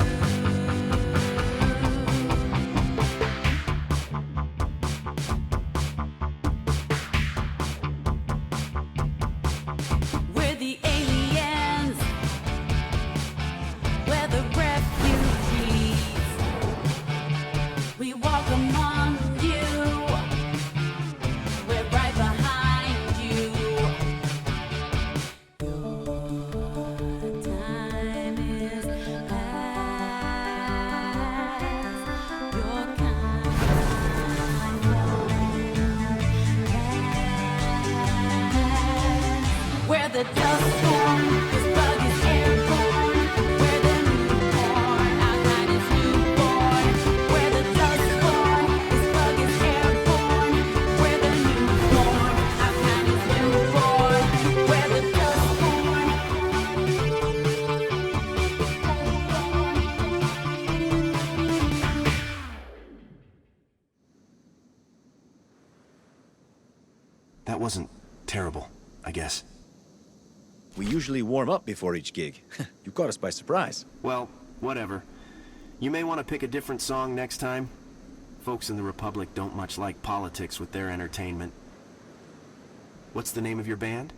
We're the aliens. We're the refugees. We walk among you. We're right behind you. Your time is past. Your kind won't last. We're the Dustborn. This bug is airborne. We're the newborn. Our kind is newborn. We're the Dustborn. This bug is airborne. We're the newborn. Our kind is newborn. We're the Dustborn. That wasn't terrible, I guess. We usually warm up before each gig. You caught us by surprise. Well, whatever. You may want to pick a different song next time. Folks in the Republic don't much like politics with their entertainment. What's the name of your band?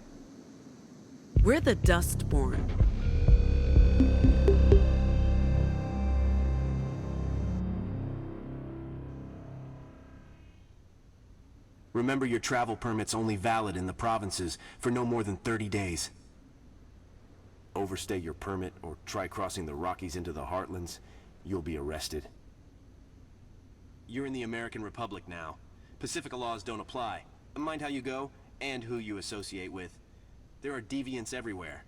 We're the Dustborn. Remember, your travel permit's only valid in the provinces for no more than 30 days. Overstay your permit or try crossing the Rockies into the Heartlands, you'll be arrested. You're in the American Republic now. Pacifica laws don't apply. Mind how you go and who you associate with. There are deviants everywhere.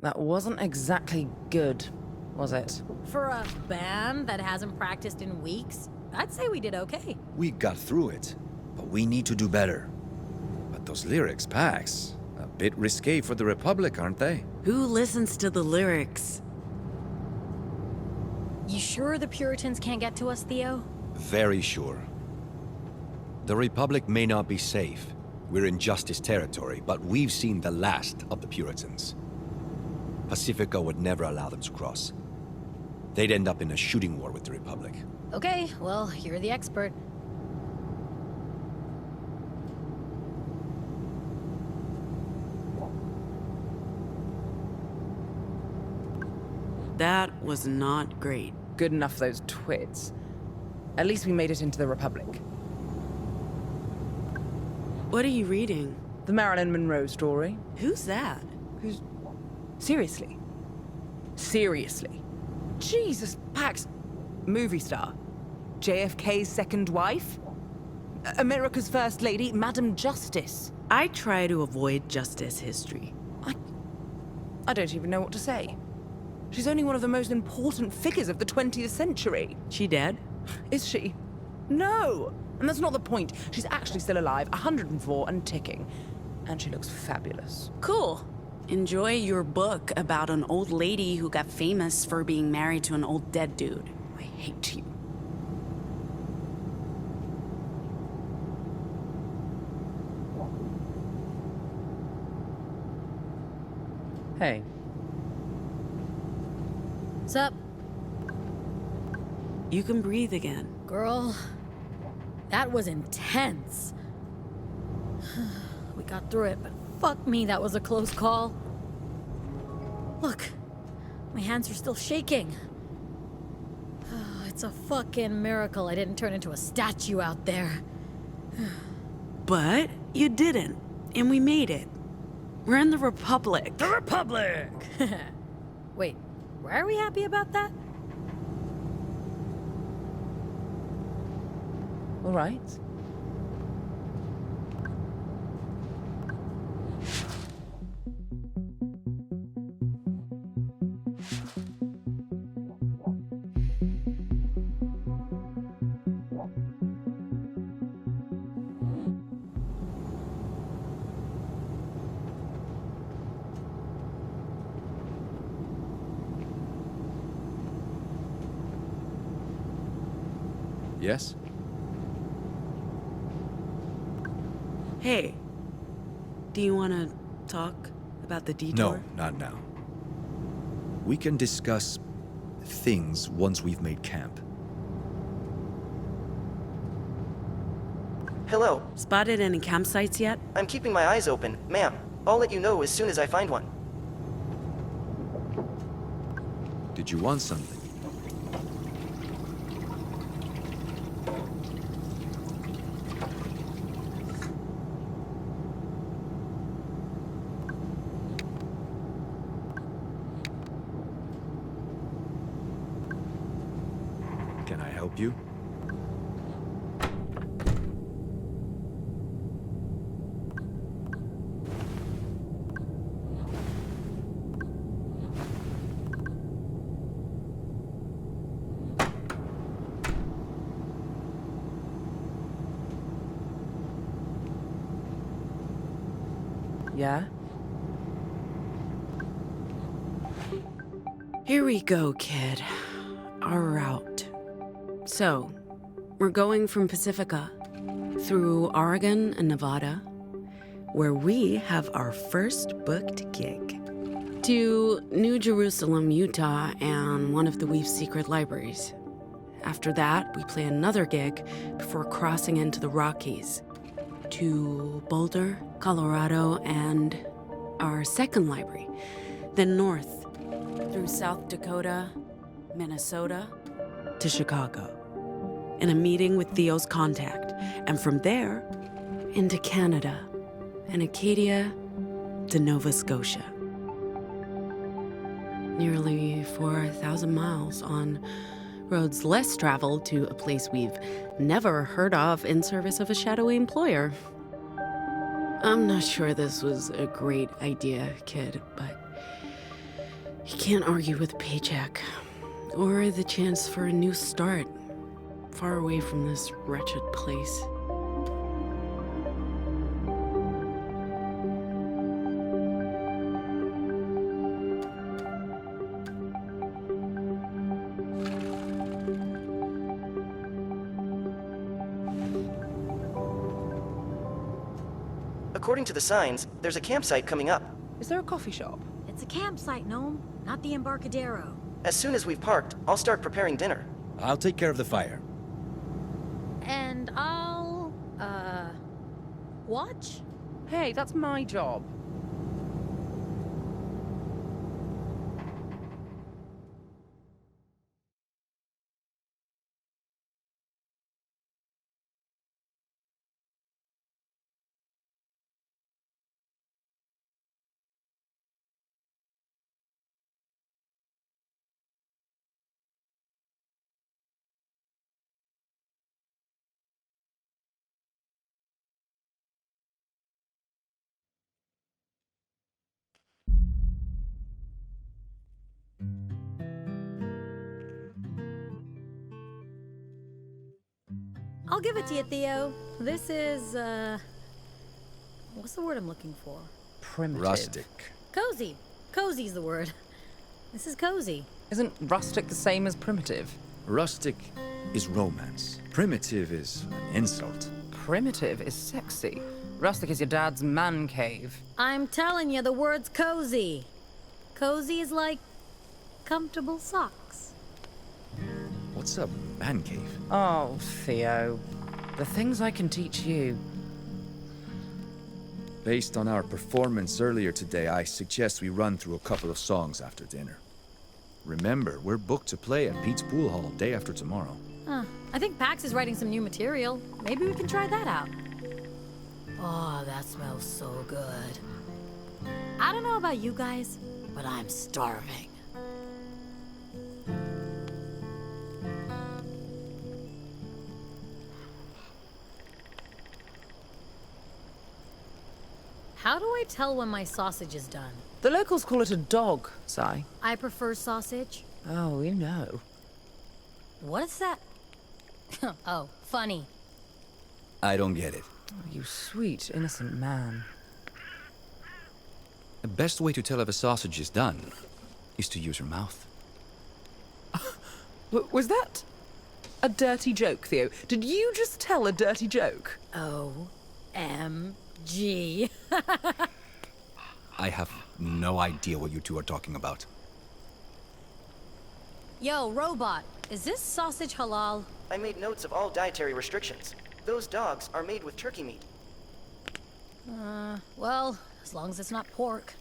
That wasn't exactly good, was it? For a band that hasn't practiced in weeks, I'd say we did okay. We got through it, but we need to do better. But those lyrics, Pax, a bit risque for the Republic, aren't they? Who listens to the lyrics? You sure the Puritans can't get to us, Theo? Very sure. The Republic may not be safe. We're in Justice territory, but we've seen the last of the Puritans. Pacifica would never allow them to cross. They'd end up in a shooting war with the Republic. Okay, well, you're the expert. That was not great. Good enough, those twits. At least we made it into the Republic. What are you reading? The Marilyn Monroe story. Who's that? Who's... Seriously? Seriously? Jesus, Pax. Movie star. JFK's second wife? America's first lady, Madam Justice. I try to avoid Justice history. I don't even know what to say. She's only one of the most important figures of the 20th century. She dead? Is she? No! And that's not the point. She's actually still alive, 104 and ticking. And she looks fabulous. Cool. Enjoy your book about an old lady who got famous for being married to an old dead dude. I hate you. Hey. What's up? You can breathe again. Girl, that was intense. We got through it, but fuck me, that was a close call. Look, my hands are still shaking. It's a fucking miracle I didn't turn into a statue out there. But you didn't, and we made it. We're in the Republic. The Republic! Wait, why are we happy about that? All right. Yes? Hey, do you want to talk about the detour? No, not now. We can discuss things once we've made camp. Hello. Spotted any campsites yet? I'm keeping my eyes open, ma'am. I'll let you know as soon as I find one. Did you want something? Can I help you? Yeah? Here we go, kid. Our route. So, we're going from Pacifica through Oregon and Nevada, where we have our first booked gig, to New Jerusalem, Utah, and one of the Weave's secret libraries. After that, we play another gig before crossing into the Rockies, to Boulder, Colorado, and our second library, then north through South Dakota, Minnesota, to Chicago, in a meeting with Theo's contact, and from there into Canada and Acadia to Nova Scotia. Nearly 4,000 miles on roads less traveled to a place we've never heard of in service of a shadowy employer. I'm not sure this was a great idea, kid, but you can't argue with a paycheck or the chance for a new start far away from this wretched place. According to the signs, there's a campsite coming up. Is there a coffee shop? It's a campsite, Gnome, not the Embarcadero. As soon as we've parked, I'll start preparing dinner. I'll take care of the fire. And I'll, watch? Hey, that's my job. I'll give it to you, Theo. This is, what's the word I'm looking for? Primitive. Rustic. Cozy. Cozy's the word. This is cozy. Isn't rustic the same as primitive? Rustic is romance. Primitive is an insult. Primitive is sexy. Rustic is your dad's man cave. I'm telling you, the word's cozy. Cozy is like comfortable socks. What's a man cave? Oh, Theo. The things I can teach you. Based on our performance earlier today, I suggest we run through a couple of songs after dinner. Remember, we're booked to play at Pete's Pool Hall day after tomorrow. I think Pax is writing some new material. Maybe we can try that out. Oh, that smells so good. I don't know about you guys, but I'm starving. How do I tell when my sausage is done? The locals call it a dog, Si. I prefer sausage. Oh, we know. What's that? Oh, funny. I don't get it. Oh, you sweet, innocent man. The best way to tell if a sausage is done is to use your mouth. Was that a dirty joke, Theo? Did you just tell a dirty joke? OMG. I have no idea what you two are talking about. Yo, robot, is this sausage halal? I made notes of all dietary restrictions. Those dogs are made with turkey meat. Well, as long as it's not pork.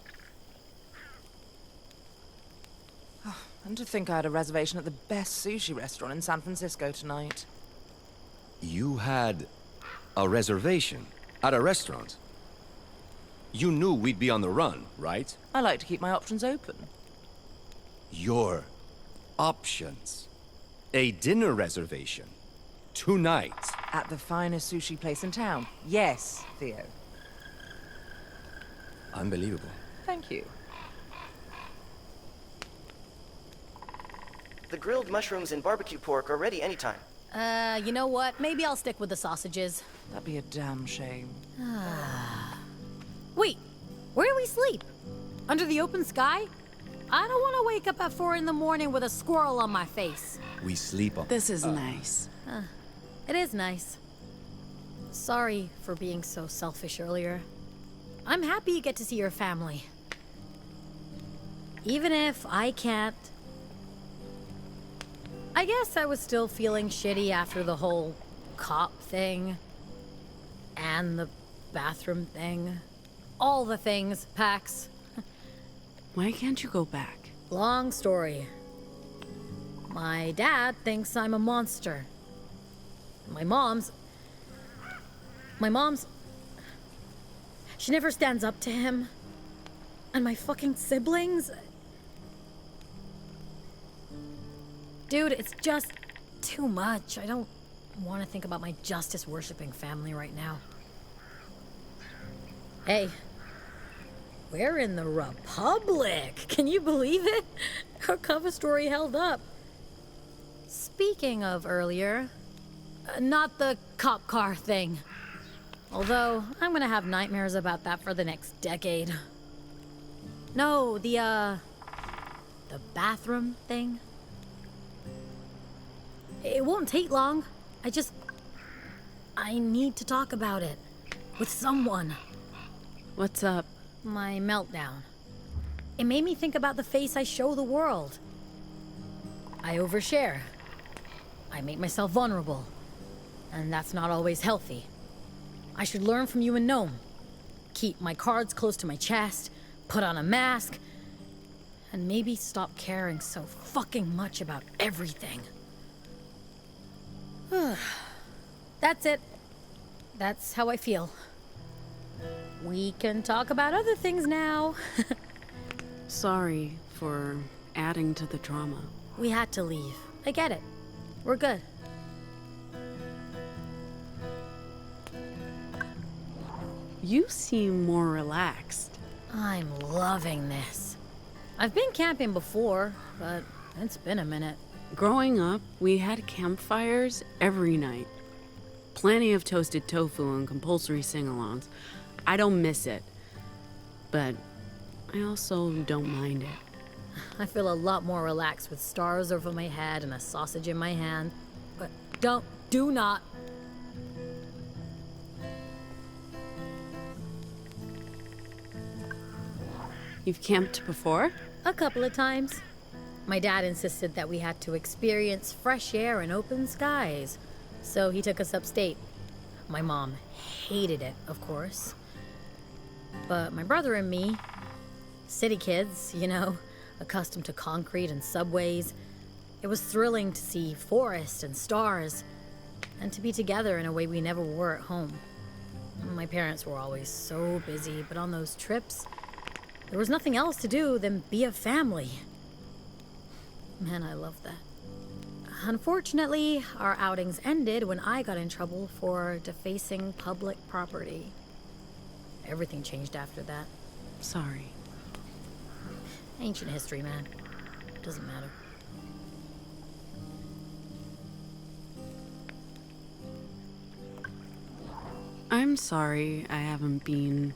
And to think I had a reservation at the best sushi restaurant in San Francisco tonight. You had a reservation at a restaurant? You knew we'd be on the run, right? I like to keep my options open. Your options. A dinner reservation. Tonight. At the finest sushi place in town. Yes, Theo. Unbelievable. Thank you. The grilled mushrooms and barbecue pork are ready anytime. You know what? Maybe I'll stick with the sausages. That'd be a damn shame. Wait, where do we sleep? Under the open sky? I don't want to wake up at 4 in the morning with a squirrel on my face. We sleep on... This is nice. It is nice. Sorry for being so selfish earlier. I'm happy you get to see your family. Even if I can't. I guess I was still feeling shitty after the whole cop thing. And the bathroom thing. All the things, Pax. Why can't you go back? Long story. My dad thinks I'm a monster. My mom's... She never stands up to him. And my fucking siblings... Dude, it's just too much. I don't want to think about my justice-worshipping family right now. Hey. We're in the Republic. Can you believe it? Our cover story held up. Speaking of earlier, not the cop car thing. Although, I'm gonna have nightmares about that for the next decade. No, the bathroom thing. It won't take long. I need to talk about it. With someone. What's up? My meltdown. It made me think about the face I show the world. I overshare. I make myself vulnerable. And that's not always healthy. I should learn from you and Gnome. Keep my cards close to my chest, put on a mask, and maybe stop caring so fucking much about everything. That's it. That's how I feel. We can talk about other things now. Sorry for adding to the drama. We had to leave. I get it. We're good. You seem more relaxed. I'm loving this. I've been camping before, but it's been a minute. Growing up, we had campfires every night. Plenty of toasted tofu and compulsory sing-alongs. I don't miss it, but I also don't mind it. I feel a lot more relaxed with stars over my head and a sausage in my hand. But do not. You've camped before? A couple of times. My dad insisted that we had to experience fresh air and open skies, so he took us upstate. My mom hated it, of course. But my brother and me, city kids, you know, accustomed to concrete and subways, it was thrilling to see forest and stars, and to be together in a way we never were at home. My parents were always so busy, but on those trips, there was nothing else to do than be a family. Man, I love that. Unfortunately, our outings ended when I got in trouble for defacing public property. Everything changed after that. Sorry. Ancient history, man. Doesn't matter. I'm sorry I haven't been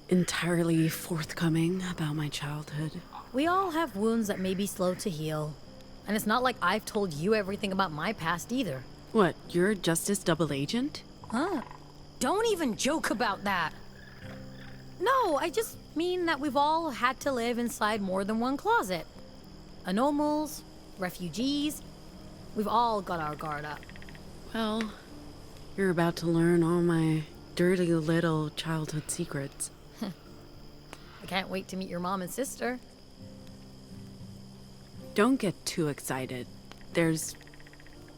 entirely forthcoming about my childhood. We all have wounds that may be slow to heal. And it's not like I've told you everything about my past either. What, you're a Justice double agent? Huh? Don't even joke about that. No, I just mean that we've all had to live inside more than one closet. Anomals, refugees, we've all got our guard up. Well, you're about to learn all my dirty little childhood secrets. I can't wait to meet your mom and sister. Don't get too excited. There's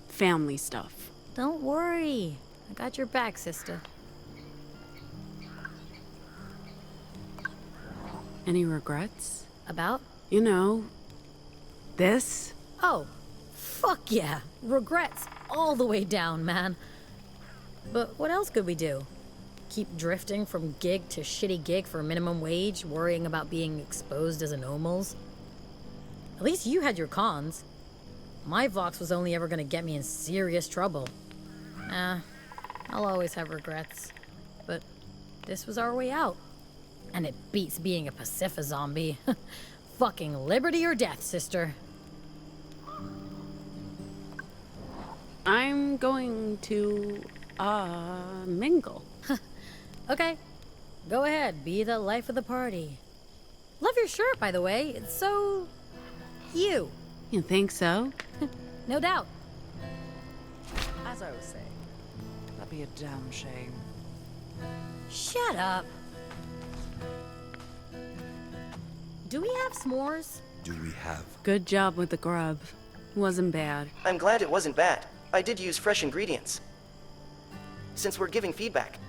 family stuff. Don't worry. I got your back, sister. Any regrets? About? You know, this? Oh, fuck yeah. Regrets all the way down, man. But what else could we do? Keep drifting from gig to shitty gig for minimum wage, worrying about being exposed as anomals? At least you had your cons. My Vox was only ever gonna get me in serious trouble. I'll always have regrets. But this was our way out. And it beats being a Pacifa zombie. Fucking liberty or death, sister. I'm going to, mingle. Okay. Go ahead, be the life of the party. Love your shirt, by the way. It's so... you. You think so? No doubt. As I was saying, that'd be a damn shame. Shut up. Do we have s'mores? Do we have? Good job with the grub. Wasn't bad. I'm glad it wasn't bad. I did use fresh ingredients. Since we're giving feedback.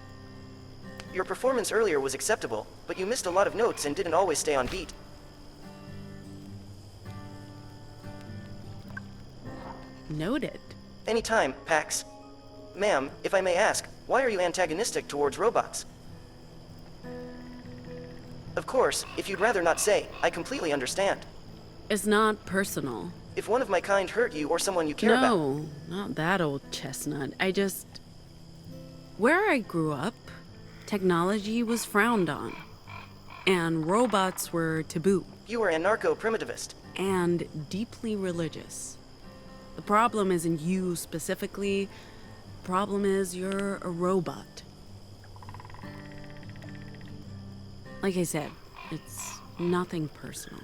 Your performance earlier was acceptable, but you missed a lot of notes and didn't always stay on beat. Noted. Anytime, Pax. Ma'am, if I may ask, why are you antagonistic towards robots? Of course, if you'd rather not say, I completely understand. It's not personal. If one of my kind hurt you or someone you care about... No, not that old chestnut. Where I grew up, technology was frowned on. And robots were taboo. You were anarcho-primitivist. And deeply religious. The problem isn't you specifically. The problem is you're a robot. Like I said, it's nothing personal.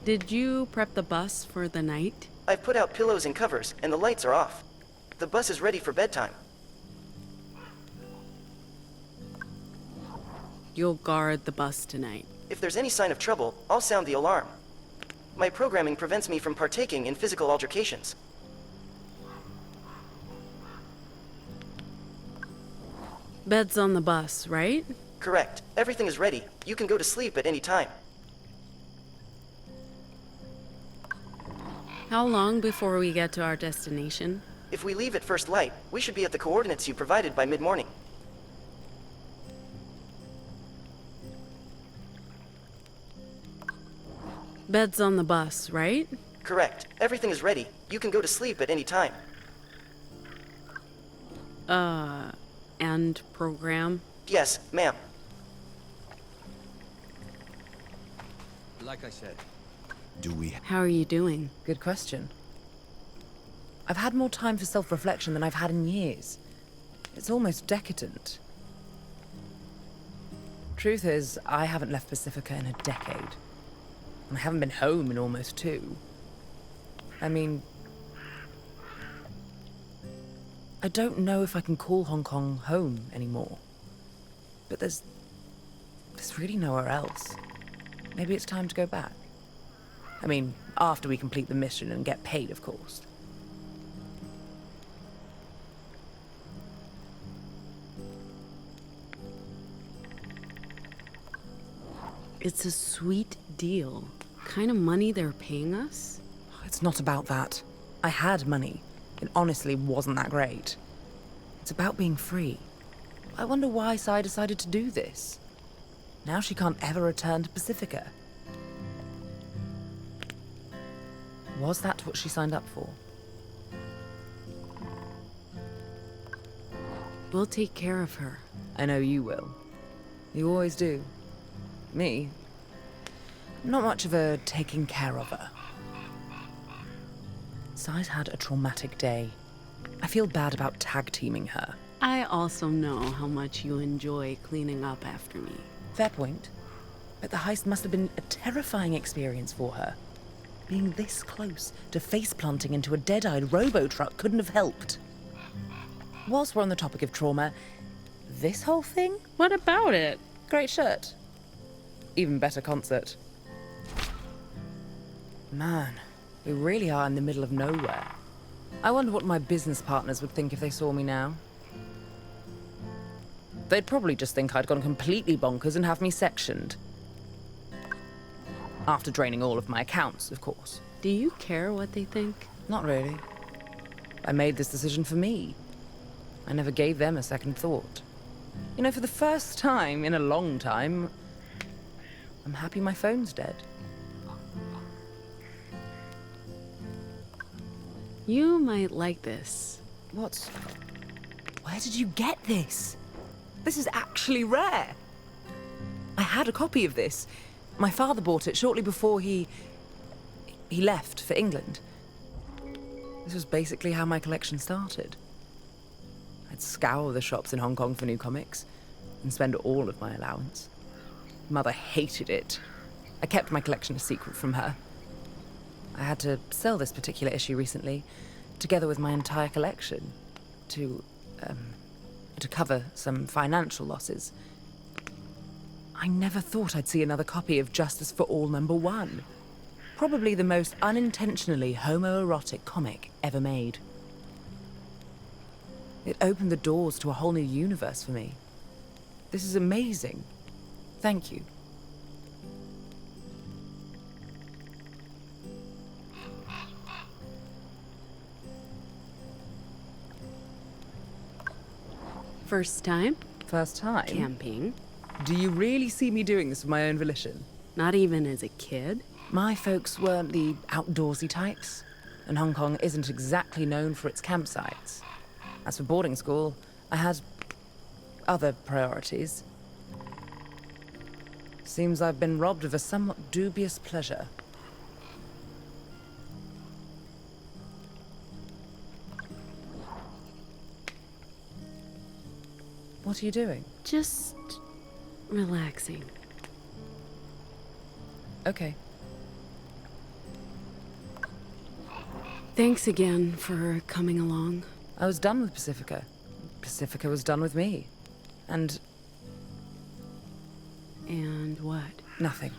Did you prep the bus for the night? I've put out pillows and covers, and the lights are off. The bus is ready for bedtime. You'll guard the bus tonight. If there's any sign of trouble, I'll sound the alarm. My programming prevents me from partaking in physical altercations. Bed's on the bus, right? Correct. Everything is ready. You can go to sleep at any time. How long before we get to our destination? If we leave at first light, we should be at the coordinates you provided by mid-morning. Bed's on the bus, right? Correct. Everything is ready. You can go to sleep at any time. And program? Yes, ma'am. Like I said, do we... How are you doing? Good question. I've had more time for self-reflection than I've had in years. It's almost decadent. Truth is, I haven't left Pacifica in a decade. And I haven't been home in almost 2. I mean... I don't know if I can call Hong Kong home anymore. But there's really nowhere else. Maybe it's time to go back. I mean, after we complete the mission and get paid, of course. It's a sweet deal. Kind of money they're paying us? It's not about that. I had money. It honestly wasn't that great. It's about being free. I wonder why Sai decided to do this. Now she can't ever return to Pacifica. Was that what she signed up for? We'll take care of her. I know you will. You always do. Me? Not much of a taking care of her. Sai's had a traumatic day. I feel bad about tag-teaming her. I also know how much you enjoy cleaning up after me. Fair point. But the heist must have been a terrifying experience for her. Being this close to face-planting into a dead-eyed robo-truck couldn't have helped. Whilst we're on the topic of trauma, this whole thing? What about it? Great shirt. Even better concert. Man, we really are in the middle of nowhere. I wonder what my business partners would think if they saw me now. They'd probably just think I'd gone completely bonkers and have me sectioned. After draining all of my accounts, of course. Do you care what they think? Not really. I made this decision for me. I never gave them a second thought. You know, for the first time in a long time, I'm happy my phone's dead. You might like this. What? Where did you get this? This is actually rare. I had a copy of this. My father bought it shortly before he left for England. This was basically how my collection started. I'd scour the shops in Hong Kong for new comics and spend all of my allowance. Mother hated it. I kept my collection a secret from her. I had to sell this particular issue recently, together with my entire collection, to cover some financial losses. I never thought I'd see another copy of Justice for All #1. Probably the most unintentionally homoerotic comic ever made. It opened the doors to a whole new universe for me. This is amazing. Thank you. First time? First time? Camping. Do you really see me doing this of my own volition? Not even as a kid? My folks weren't the outdoorsy types, and Hong Kong isn't exactly known for its campsites. As for boarding school, I had other priorities. Seems I've been robbed of a somewhat dubious pleasure. What are you doing? Just relaxing. Okay. Thanks again for coming along. I was done with Pacifica. Pacifica was done with me. And what? nothing.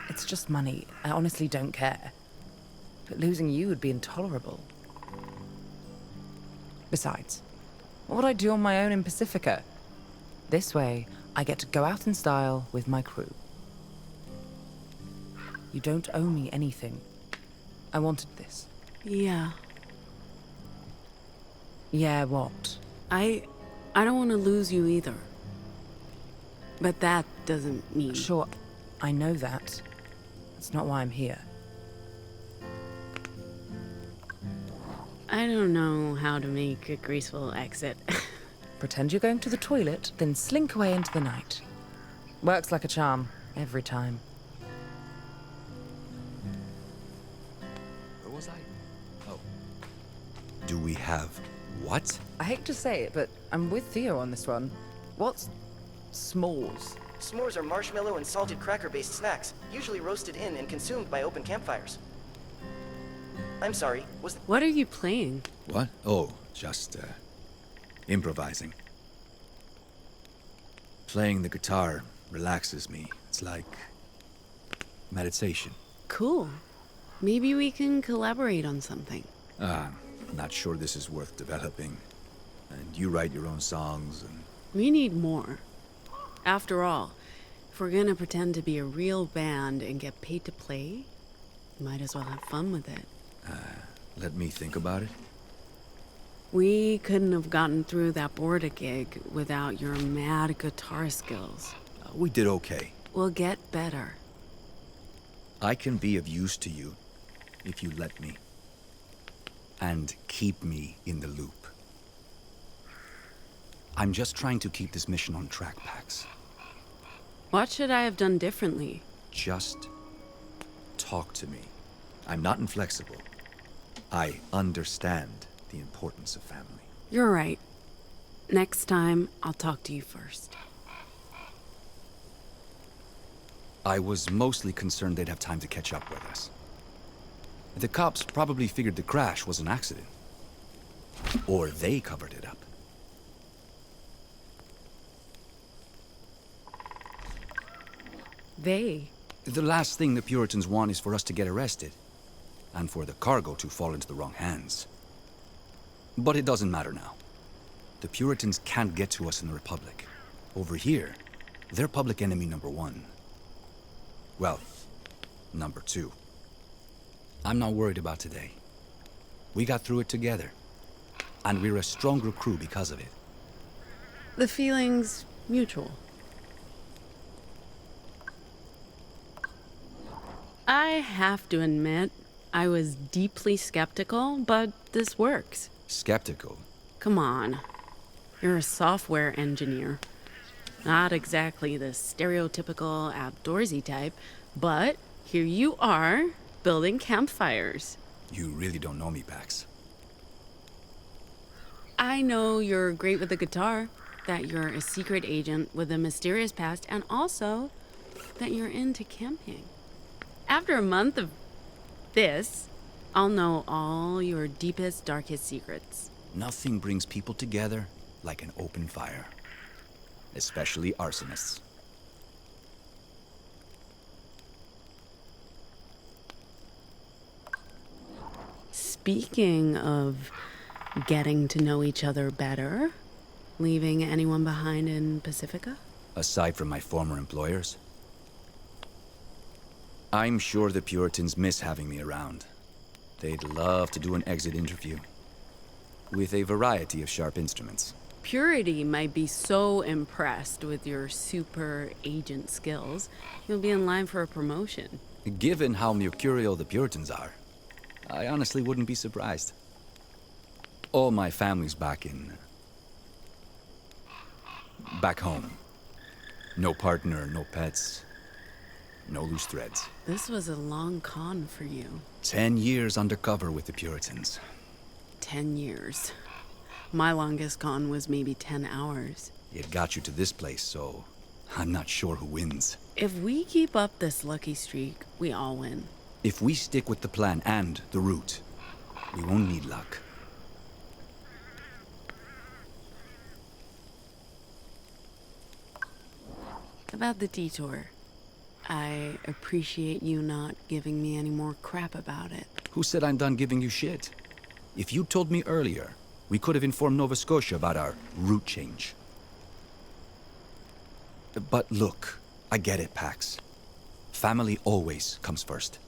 It's just money. I honestly don't care. But losing you would be intolerable. Besides, what would I do on my own in Pacifica? This way, I get to go out in style with my crew. You don't owe me anything. I wanted this. Yeah. Yeah, what? I don't want to lose you either. But that doesn't mean... Sure, I know that. That's not why I'm here. I don't know how to make a graceful exit. Pretend you're going to the toilet, then slink away into the night. Works like a charm, every time. Where was I? Oh. Do we have what? I hate to say it, but I'm with Theo on this one. What's s'mores? S'mores are marshmallow and salted cracker-based snacks, usually roasted in and consumed by open campfires. I'm sorry, was... What are you playing? What? Oh, just, improvising. Playing the guitar relaxes me. It's like meditation. Cool. Maybe we can collaborate on something. Not sure this is worth developing. And you write your own songs and... We need more. After all, if we're gonna pretend to be a real band and get paid to play, might as well have fun with it. Let me think about it. We couldn't have gotten through that Borda gig without your mad guitar skills. We did okay. We'll get better. I can be of use to you if you let me. And keep me in the loop. I'm just trying to keep this mission on track, Pax. What should I have done differently? Just talk to me. I'm not inflexible. I understand the importance of family. You're right. Next time, I'll talk to you first. I was mostly concerned they'd have time to catch up with us. The cops probably figured the crash was an accident. Or they covered it up. They? The last thing the Puritans want is for us to get arrested. And for the cargo to fall into the wrong hands. But it doesn't matter now. The Puritans can't get to us in the Republic. Over here, they're public enemy number 1. Well, number 2. I'm not worried about today. We got through it together. And we're a stronger crew because of it. The feeling's mutual. I have to admit, I was deeply skeptical, but this works. Skeptical? Come on. You're a software engineer. Not exactly the stereotypical outdoorsy type, but here you are, building campfires. You really don't know me, Pax. I know you're great with the guitar, that you're a secret agent with a mysterious past, and also that you're into camping. After a month of this, I'll know all your deepest, darkest secrets. Nothing brings people together like an open fire. Especially arsonists. Speaking of getting to know each other better, leaving anyone behind in Pacifica? Aside from my former employers? I'm sure the Puritans miss having me around. They'd love to do an exit interview. With a variety of sharp instruments. Purity might be so impressed with your super agent skills, you'll be in line for a promotion. Given how mercurial the Puritans are, I honestly wouldn't be surprised. All my family's back home. No partner, no pets, no loose threads. This was a long con for you. 10 years undercover with the Puritans. 10 years. My longest con was maybe 10 hours. It got you to this place, so I'm not sure who wins. If we keep up this lucky streak, we all win. If we stick with the plan and the route, we won't need luck. About the detour, I appreciate you not giving me any more crap about it. Who said I'm done giving you shit? If you told me earlier, we could have informed Nova Scotia about our route change. But look, I get it, Pax. Family always comes first.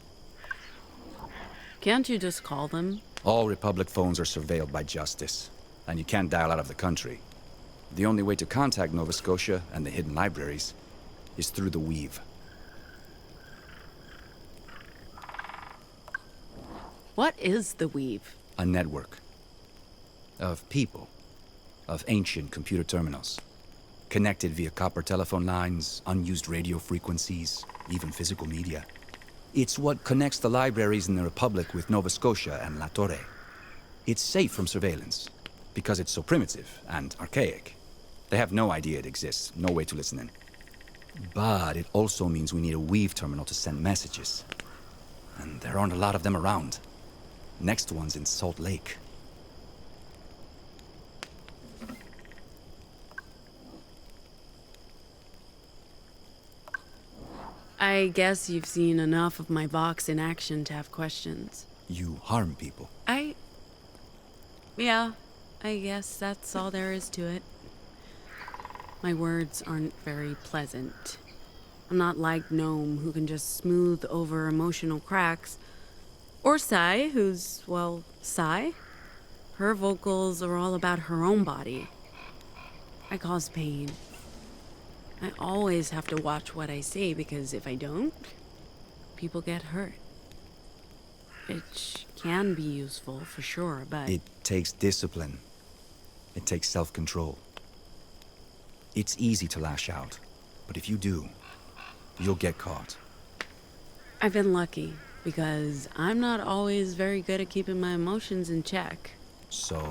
Can't you just call them? All Republic phones are surveilled by Justice, and you can't dial out of the country. The only way to contact Nova Scotia and the hidden libraries is through the Weave. What is the Weave? A network. Of people. Of ancient computer terminals. Connected via copper telephone lines, unused radio frequencies, even physical media. It's what connects the libraries in the Republic with Nova Scotia and La Torre. It's safe from surveillance, because it's so primitive and archaic. They have no idea it exists, no way to listen in. But it also means we need a Weave terminal to send messages. And there aren't a lot of them around. Next one's in Salt Lake. I guess you've seen enough of my Vox in action to have questions. You harm people. Yeah, I guess that's all there is to it. My words aren't very pleasant. I'm not like Gnome, who can just smooth over emotional cracks. Or Sai, who's, well, Sai. Her vocals are all about her own body. I cause pain. I always have to watch what I say because if I don't, people get hurt. Which can be useful for sure, but... It takes discipline. It takes self-control. It's easy to lash out, but if you do, you'll get caught. I've been lucky because I'm not always very good at keeping my emotions in check. So,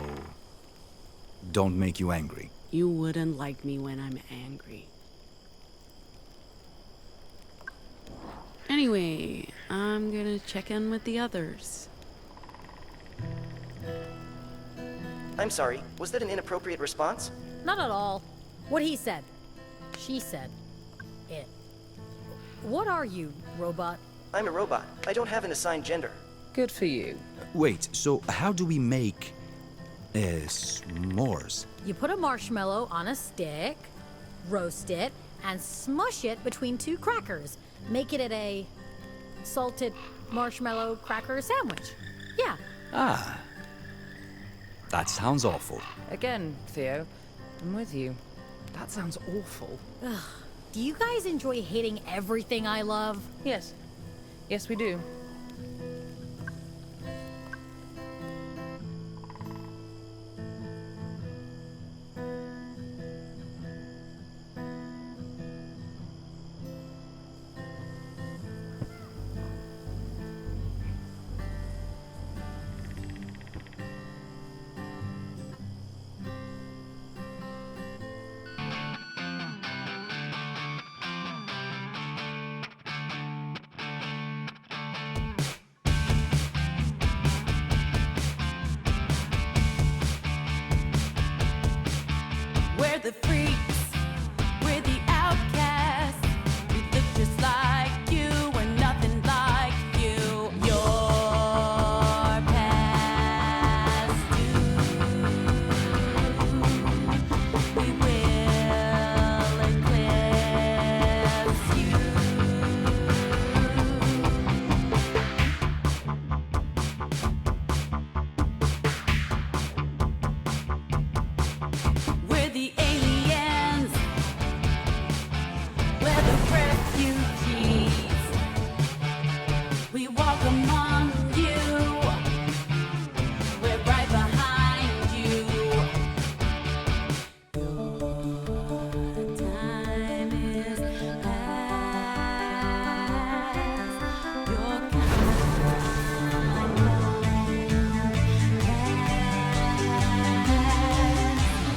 don't make you angry. You wouldn't like me when I'm angry. Anyway, I'm gonna check in with the others. I'm sorry, was that an inappropriate response? Not at all. What he said. She said. It. What are you, robot? I'm a robot. I don't have an assigned gender. Good for you. Wait, so how do we make... s'mores? You put a marshmallow on a stick, roast it, and smush it between two crackers. Make it a salted marshmallow cracker sandwich. Yeah. Ah. That sounds awful. Again, Theo, I'm with you. That sounds awful. Ugh. Do you guys enjoy hating everything I love? Yes. Yes, we do. We're the freaks, we're the outcasts. We look just like you, we're nothing like you. Your past due. We will eclipse you. We're the aliens. We're the refugees. We walk among you. We're right behind you. Your time is past. Your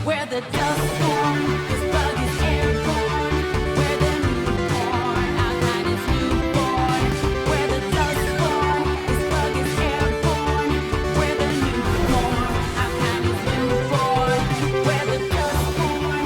We're the Dustborn, this bug is airborne. We're the newborn, our kind is newborn. We're the Dustborn, this bug is airborne. We're the newborn, our kind is newborn. We're the Dustborn.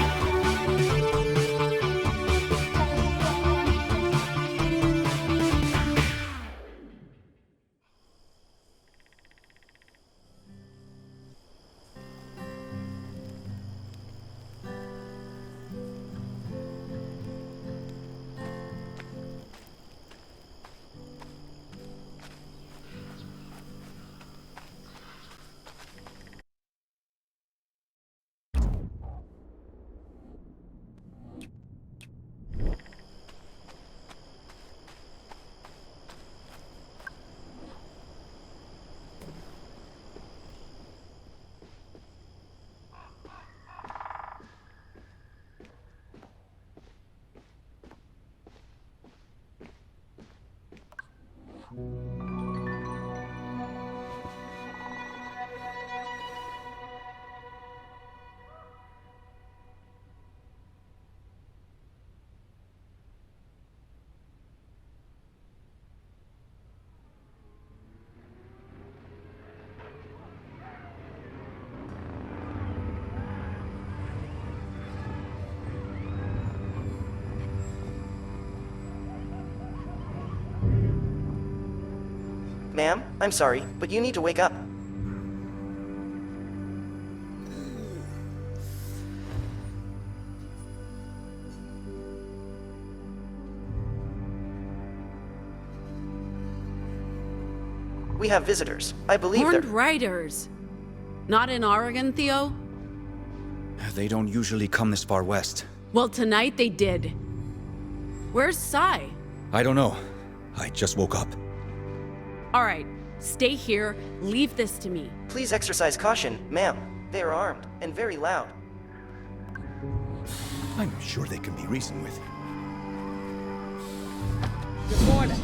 Ma'am, I'm sorry, but you need to wake up. We have visitors. I believe Horned they're... riders. Not in Oregon, Theo? They don't usually come this far west. Well, tonight they did. Where's Sai? I don't know. I just woke up. All right, stay here. Leave this to me. Please exercise caution, ma'am. They are armed and very loud. I'm sure they can be reasoned with. Good morning.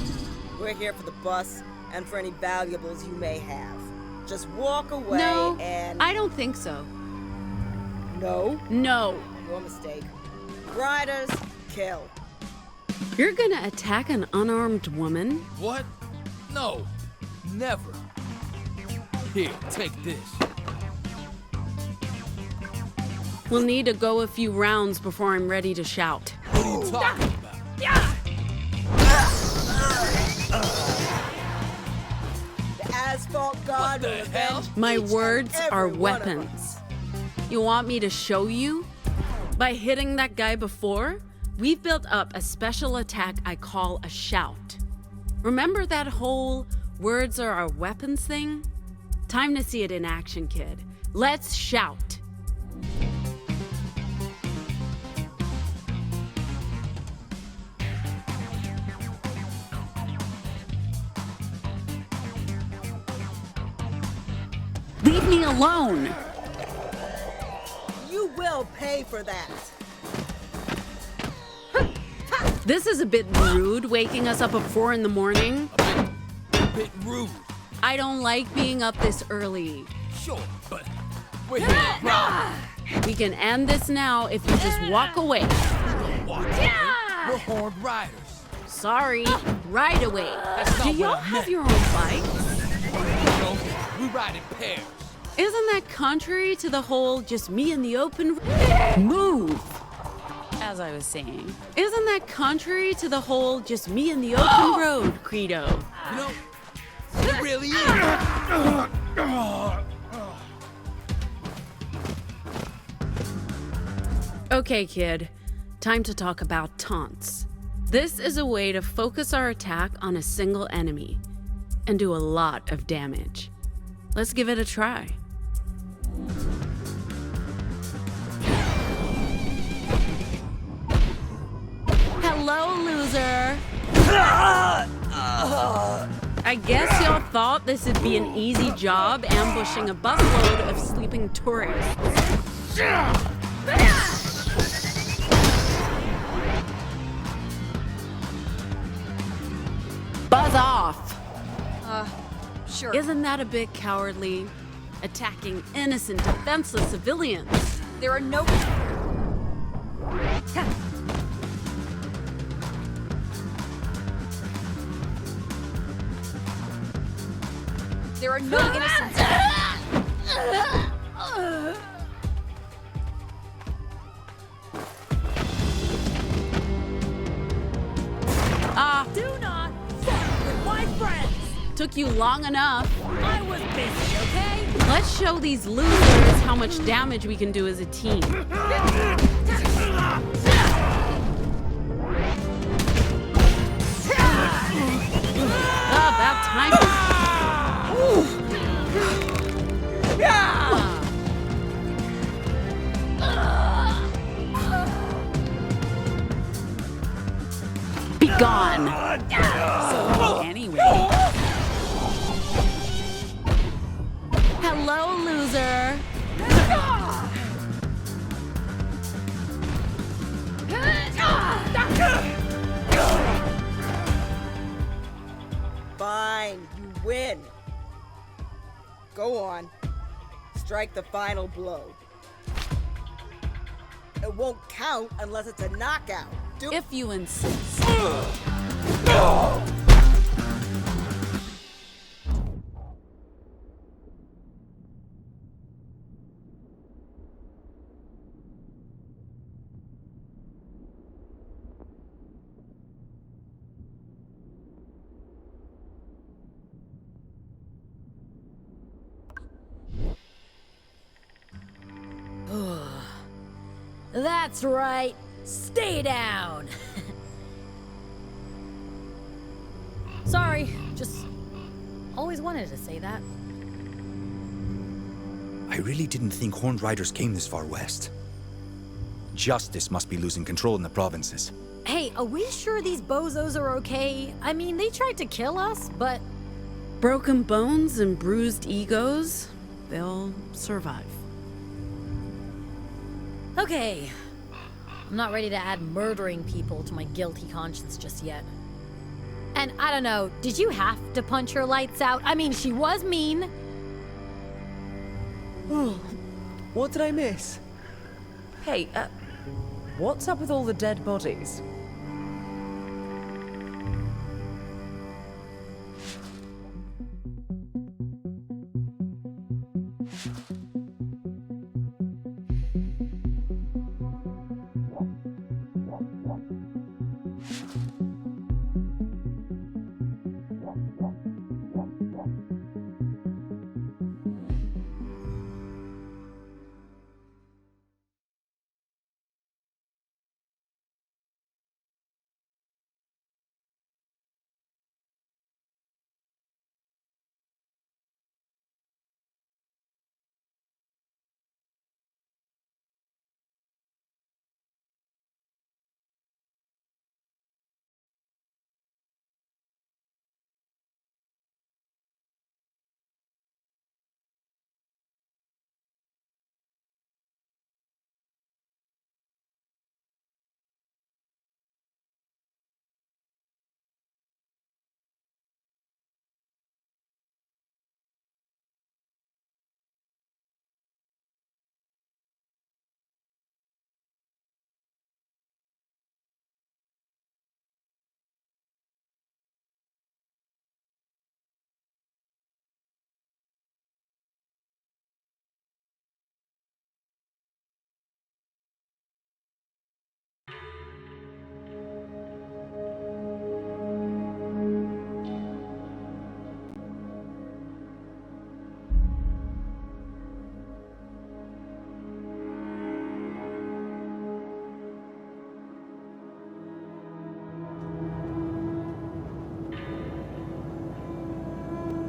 We're here for the bus and for any valuables you may have. Just walk away No, and... I don't think so. No? No. Your mistake. Riders, kill. You're gonna attack an unarmed woman? What? No. Never. Here, take this. We'll need to go a few rounds before I'm ready to shout. What are you talking about? The asphalt god will avenge My each and words are every one of us. weapons. You want me to show you? By hitting that guy before, we've built up a special attack I call a shout. Remember that whole words are our weapons thing? Time to see it in action, kid. Let's shout. Leave me alone. You will pay for that. This is a bit rude, waking us up at 4 in the morning. A bit rude. I don't like being up this early. Sure, but we're here to rob. We can end this now if you just walk away. Watch out. We're horned riders. Sorry, right away. That's Do not y'all what I have meant. your own bikes? No, we ride in pairs. Isn't that contrary to the whole just me in the open move? As I was saying. Isn't that contrary to the whole just me in the open road credo? You know, it really is. Okay, kid. Time to talk about taunts. This is a way to focus our attack on a single enemy and do a lot of damage. Let's give it a try. Hello, loser. I guess y'all thought this would be an easy job ambushing a busload of sleeping tourists. Buzz off. Sure. Isn't that a bit cowardly? Attacking innocent, defenseless civilians. There are no... There are no innocents. Do not fuck with my friends! Took you long enough. I was busy, okay? Let's show these losers how much damage we can do as a team. About time. Be gone. So, anyway. Hello, loser. Fine, you win. Go on. Strike the final blow. It won't count unless it's a knockout. If you insist. That's right. Stay down. Sorry, just Always wanted to say that. I really didn't think Horned Riders came this far west. Justice must be losing control in the provinces. Hey, are we sure these bozos are okay? I mean, they tried to kill us, but... Broken bones and bruised egos, they'll survive. Okay. I'm not ready to add murdering people to my guilty conscience just yet. And I don't know, did you have to punch her lights out? I mean, she was mean. Oh, what did I miss? Hey, what's up with all the dead bodies?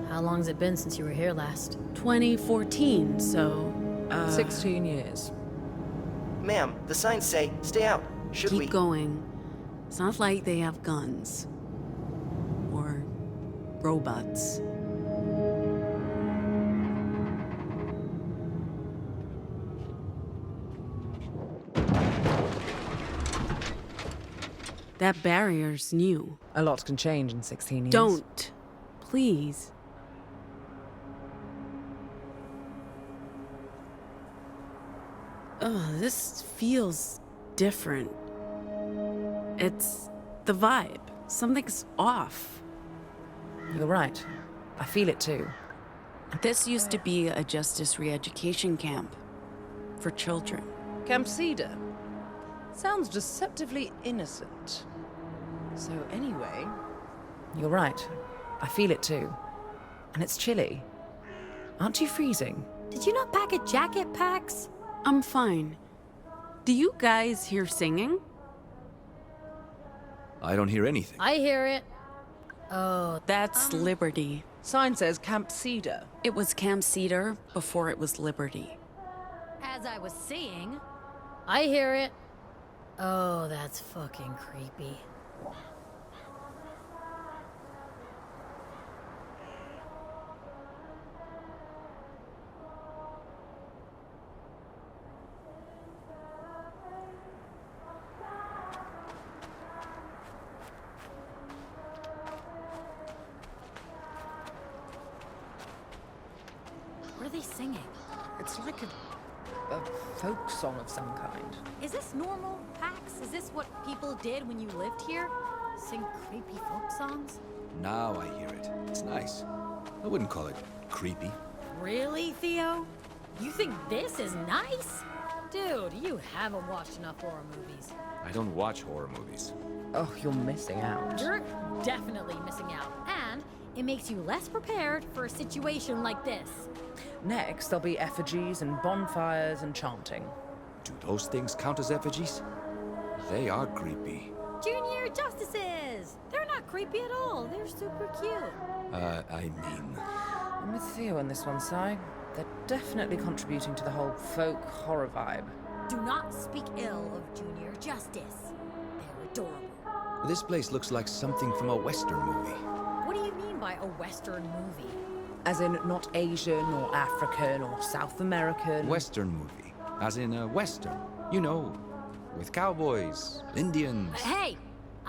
How long's it been since you were here last? 2014, so... 16 years. Ma'am, the signs say, stay out. Should we? Keep going. It's not like they have guns. Or robots. That barrier's new. A lot can change in 16 years. Don't. Please. Oh, this feels different. It's the vibe. Something's off. You're right. I feel it too. This used to be a justice re-education camp for children. Camp Cedar. Sounds deceptively innocent. So anyway... You're right. I feel it too. And it's chilly. Aren't you freezing? Did you not pack a jacket, Pax? I'm fine. Do you guys hear singing? I don't hear anything. I hear it. Oh, that's Liberty. Sign says Camp Cedar. It was Camp Cedar before it was Liberty. As I was saying, I hear it. Oh, that's fucking creepy. What are they singing? It's like a folk song of some kind. Is this normal, Pax? Is this what people did when you lived here? Sing creepy folk songs? Now I hear it. It's nice. I wouldn't call it creepy. Really, Theo? You think this is nice? Dude, you haven't watched enough horror movies. I don't watch horror movies. Oh, you're missing out. You're definitely missing out. And it makes you less prepared for a situation like this. Next, there'll be effigies and bonfires and chanting. Do those things count as effigies? They are creepy. Junior Justices! They're not not creepy at all. They're super cute. I mean... I'm with Theo on this one, Si. They're definitely contributing to the whole folk horror vibe. Do not speak ill of Junior Justice. They're adorable. This place looks like something from a Western movie. What do you mean by a Western movie? As in, not Asian or African or South American. Western movie. As in a Western. You know, with cowboys, Indians. Hey!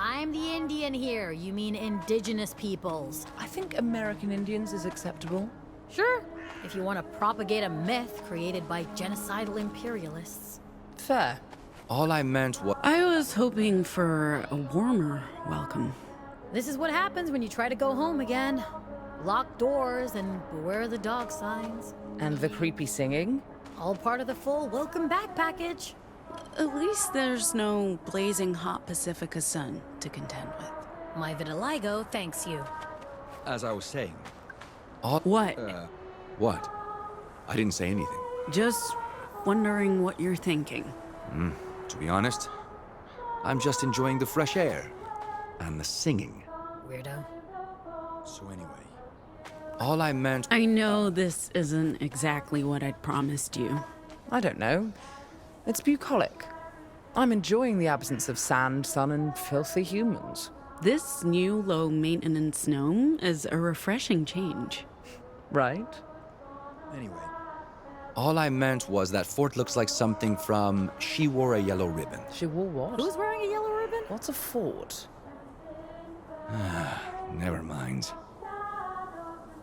I'm the Indian here. You mean indigenous peoples. I think American Indians is acceptable. Sure, if you want to propagate a myth created by genocidal imperialists. Fair. All I meant was... I was hoping for a warmer welcome. This is what happens when you try to go home again. Locked doors and beware the dog signs. And the creepy singing? All part of the full welcome back package. At least there's no blazing hot Pacifica sun to contend with. My vitiligo thanks you. As I was saying... What? What? I didn't say anything. Just wondering what you're thinking. To be honest, I'm just enjoying the fresh air. And the singing. Weirdo. So anyway... All I meant... I know this isn't exactly what I'd promised you. I don't know. It's bucolic. I'm enjoying the absence of sand, sun, and filthy humans. This new low-maintenance gnome is a refreshing change. Right? Anyway... All I meant was that fort looks like something from She Wore a Yellow Ribbon. She wore what? Who's wearing a yellow ribbon? What's a fort? Never mind.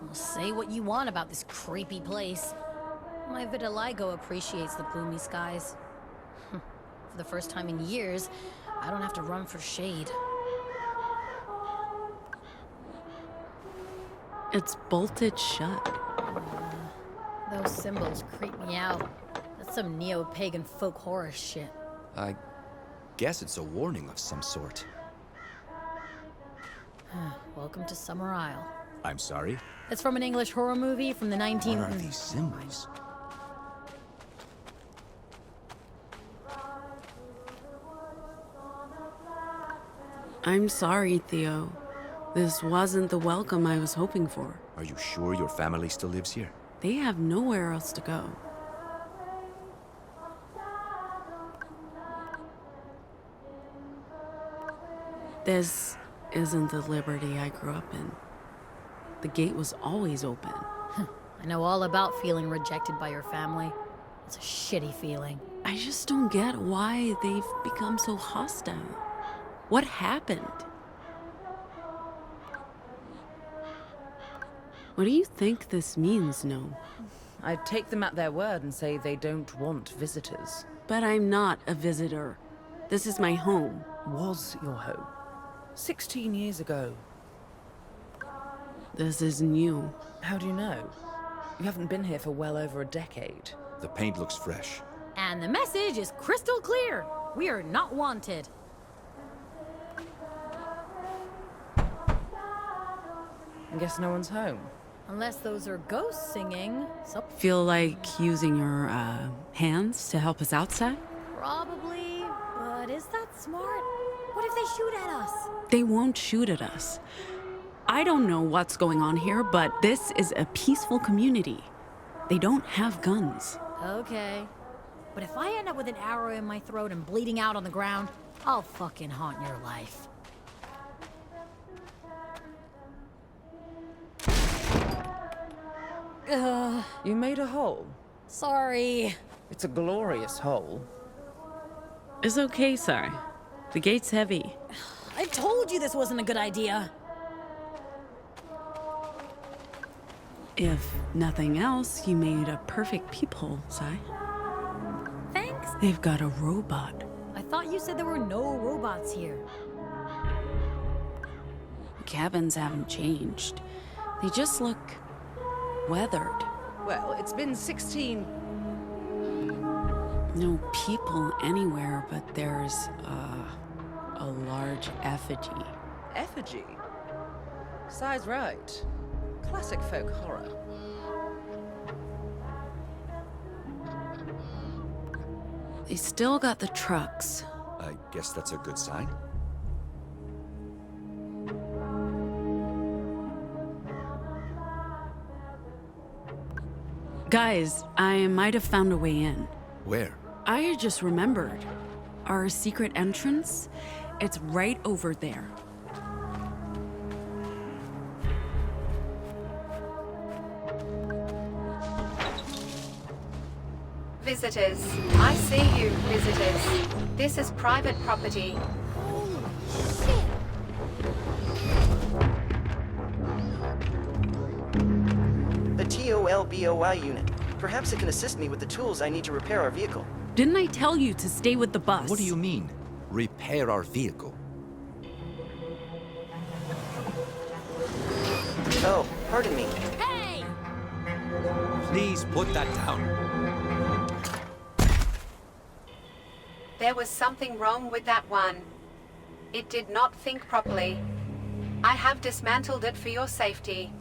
Well, say what you want about this creepy place. My vitiligo appreciates the gloomy skies. For the first time in years, I don't have to run for shade. It's bolted shut. Those symbols creep me out. That's some neo-pagan folk horror shit. I guess it's a warning of some sort. Welcome to Summer Isle. I'm sorry? It's from an English horror movie from the 19... What are these symbols? I'm sorry, Theo. This wasn't the welcome I was hoping for. Are you sure your family still lives here? They have nowhere else to go. This isn't the Liberty I grew up in. The gate was always open. I know all about feeling rejected by your family. It's a shitty feeling. I just don't get why they've become so hostile. What happened? What do you think this means, Gnome? I'd take them at their word and say they don't want visitors. But I'm not a visitor. This is my home. Was your home. 16 years ago. This is new. How do you know? You haven't been here for well over a decade. The paint looks fresh. And the message is crystal clear. We are not wanted. I guess no one's home. Unless those are ghosts singing. So Feel like using your, hands to help us outside? probably, but is that smart? What if they shoot at us? They won't shoot at us. I don't know what's going on here, but this is a peaceful community. They don't have guns. Okay. But if I end up with an arrow in my throat and bleeding out on the ground, I'll fucking haunt your life. You made a hole. Sorry. It's a glorious hole. It's okay, sir. The gate's heavy. I told you this wasn't a good idea. If nothing else, you made a perfect peephole, Sai. Thanks. They've got a robot. I thought you said there were no robots here. The cabins haven't changed. They just look weathered. Well, it's been 16... No people anywhere, but there's a large effigy. Effigy? Si's right. Classic folk horror. They still got the trucks. I guess that's a good sign. Guys, I might have found a way in. Where? I just remembered. Our secret entrance? It's right over there. Visitors. I see you, visitors. This is private property. A TOLBOI unit. Perhaps it can assist me with the tools I need to repair our vehicle. Didn't I tell you to stay with the bus? What do you mean? Repair our vehicle? Oh, pardon me. Hey! Please put that down. There was something wrong with that one. It did not think properly. I have dismantled it for your safety.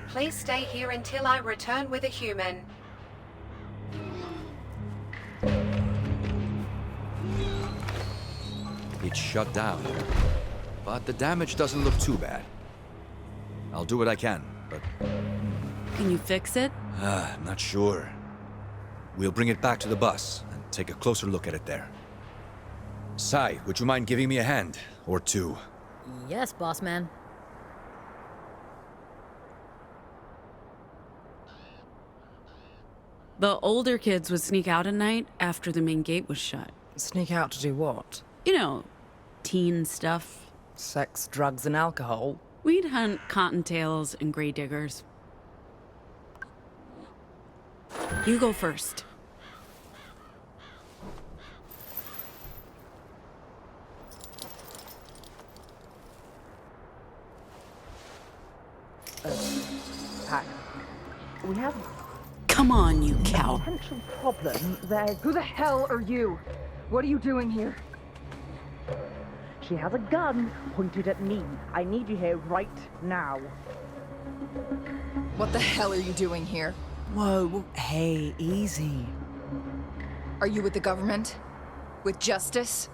Please stay here until I return with a human. It's shut down. But the damage doesn't look too bad. I'll do what I can, but... Can you fix it? Not sure. We'll bring it back to the bus and take a closer look at it there. Sai, would you mind giving me a hand? Or two? Yes, boss man. The older kids would sneak out at night after the main gate was shut. Sneak out to do what? You know, teen stuff. Sex, drugs, and alcohol. We'd hunt cottontails and gray diggers. You go first. Pack. We have Come on, you cow. potential problem. Who the hell are you? What are you doing here? She has a gun pointed at me. I need you here right now. What the hell are you doing here? Whoa, hey, easy. Are you with the government? With justice?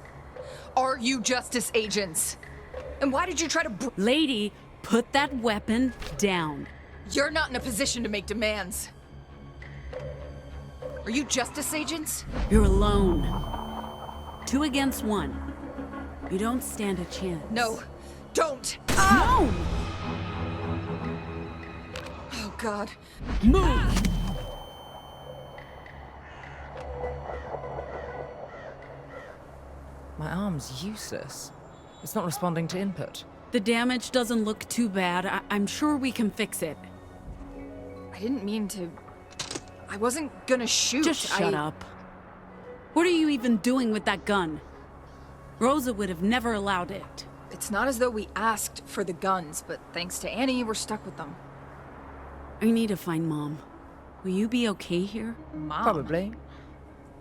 Are you justice agents? And why did you try to Lady, put that weapon down. You're not in a position to make demands. Are you justice agents? You're alone. 2 against 1. You don't stand a chance. No, don't. No! Oh, God. Move! My arm's useless. It's not responding to input. The damage doesn't look too bad. I'm sure we can fix it. I didn't mean to... I wasn't gonna shoot. Just shut up. What are you even doing with that gun? Rosa would have never allowed it. It's not as though we asked for the guns, but thanks to Annie, we're stuck with them. I need to find Mom. Will you be okay here? Mom? Probably.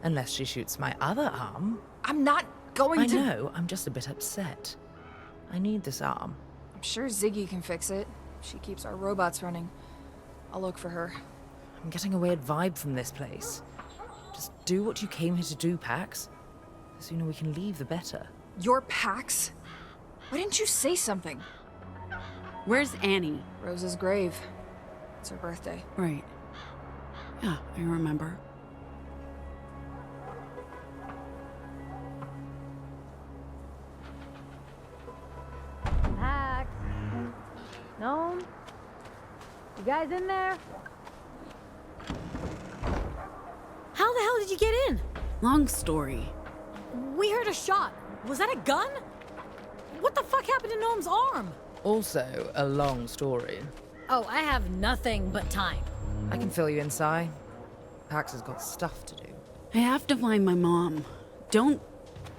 Unless she shoots my other arm. I'm not going to... I know, I'm just a bit upset. I need this arm. I'm sure Ziggy can fix it. She keeps our robots running. I'll look for her. I'm getting a weird vibe from this place. Just do what you came here to do, Pax. The sooner we can leave, the better. Your Pax? Why didn't you say something? Where's Annie? Rosa's grave. It's her birthday. Right. Yeah, I remember. Pax. No? You guys in there? How the hell did you get in? Long story. We heard a shot. Was that a gun? What the fuck happened to Noam's arm? Also, a long story. Oh, I have nothing but time. I can fill you in, Sai. Pax has got stuff to do. I have to find my mom. Don't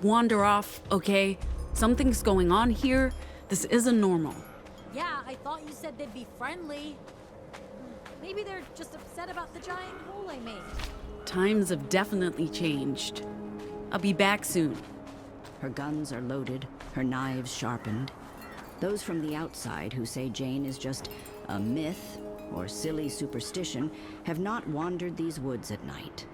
wander off, okay? Something's going on here. This isn't normal. Yeah, I thought you said they'd be friendly. Maybe they're just upset about the giant hole I made. Times have definitely changed. I'll be back soon. Her guns are loaded, her knives sharpened. Those from the outside who say Jane is just a myth or silly superstition have not wandered these woods at night.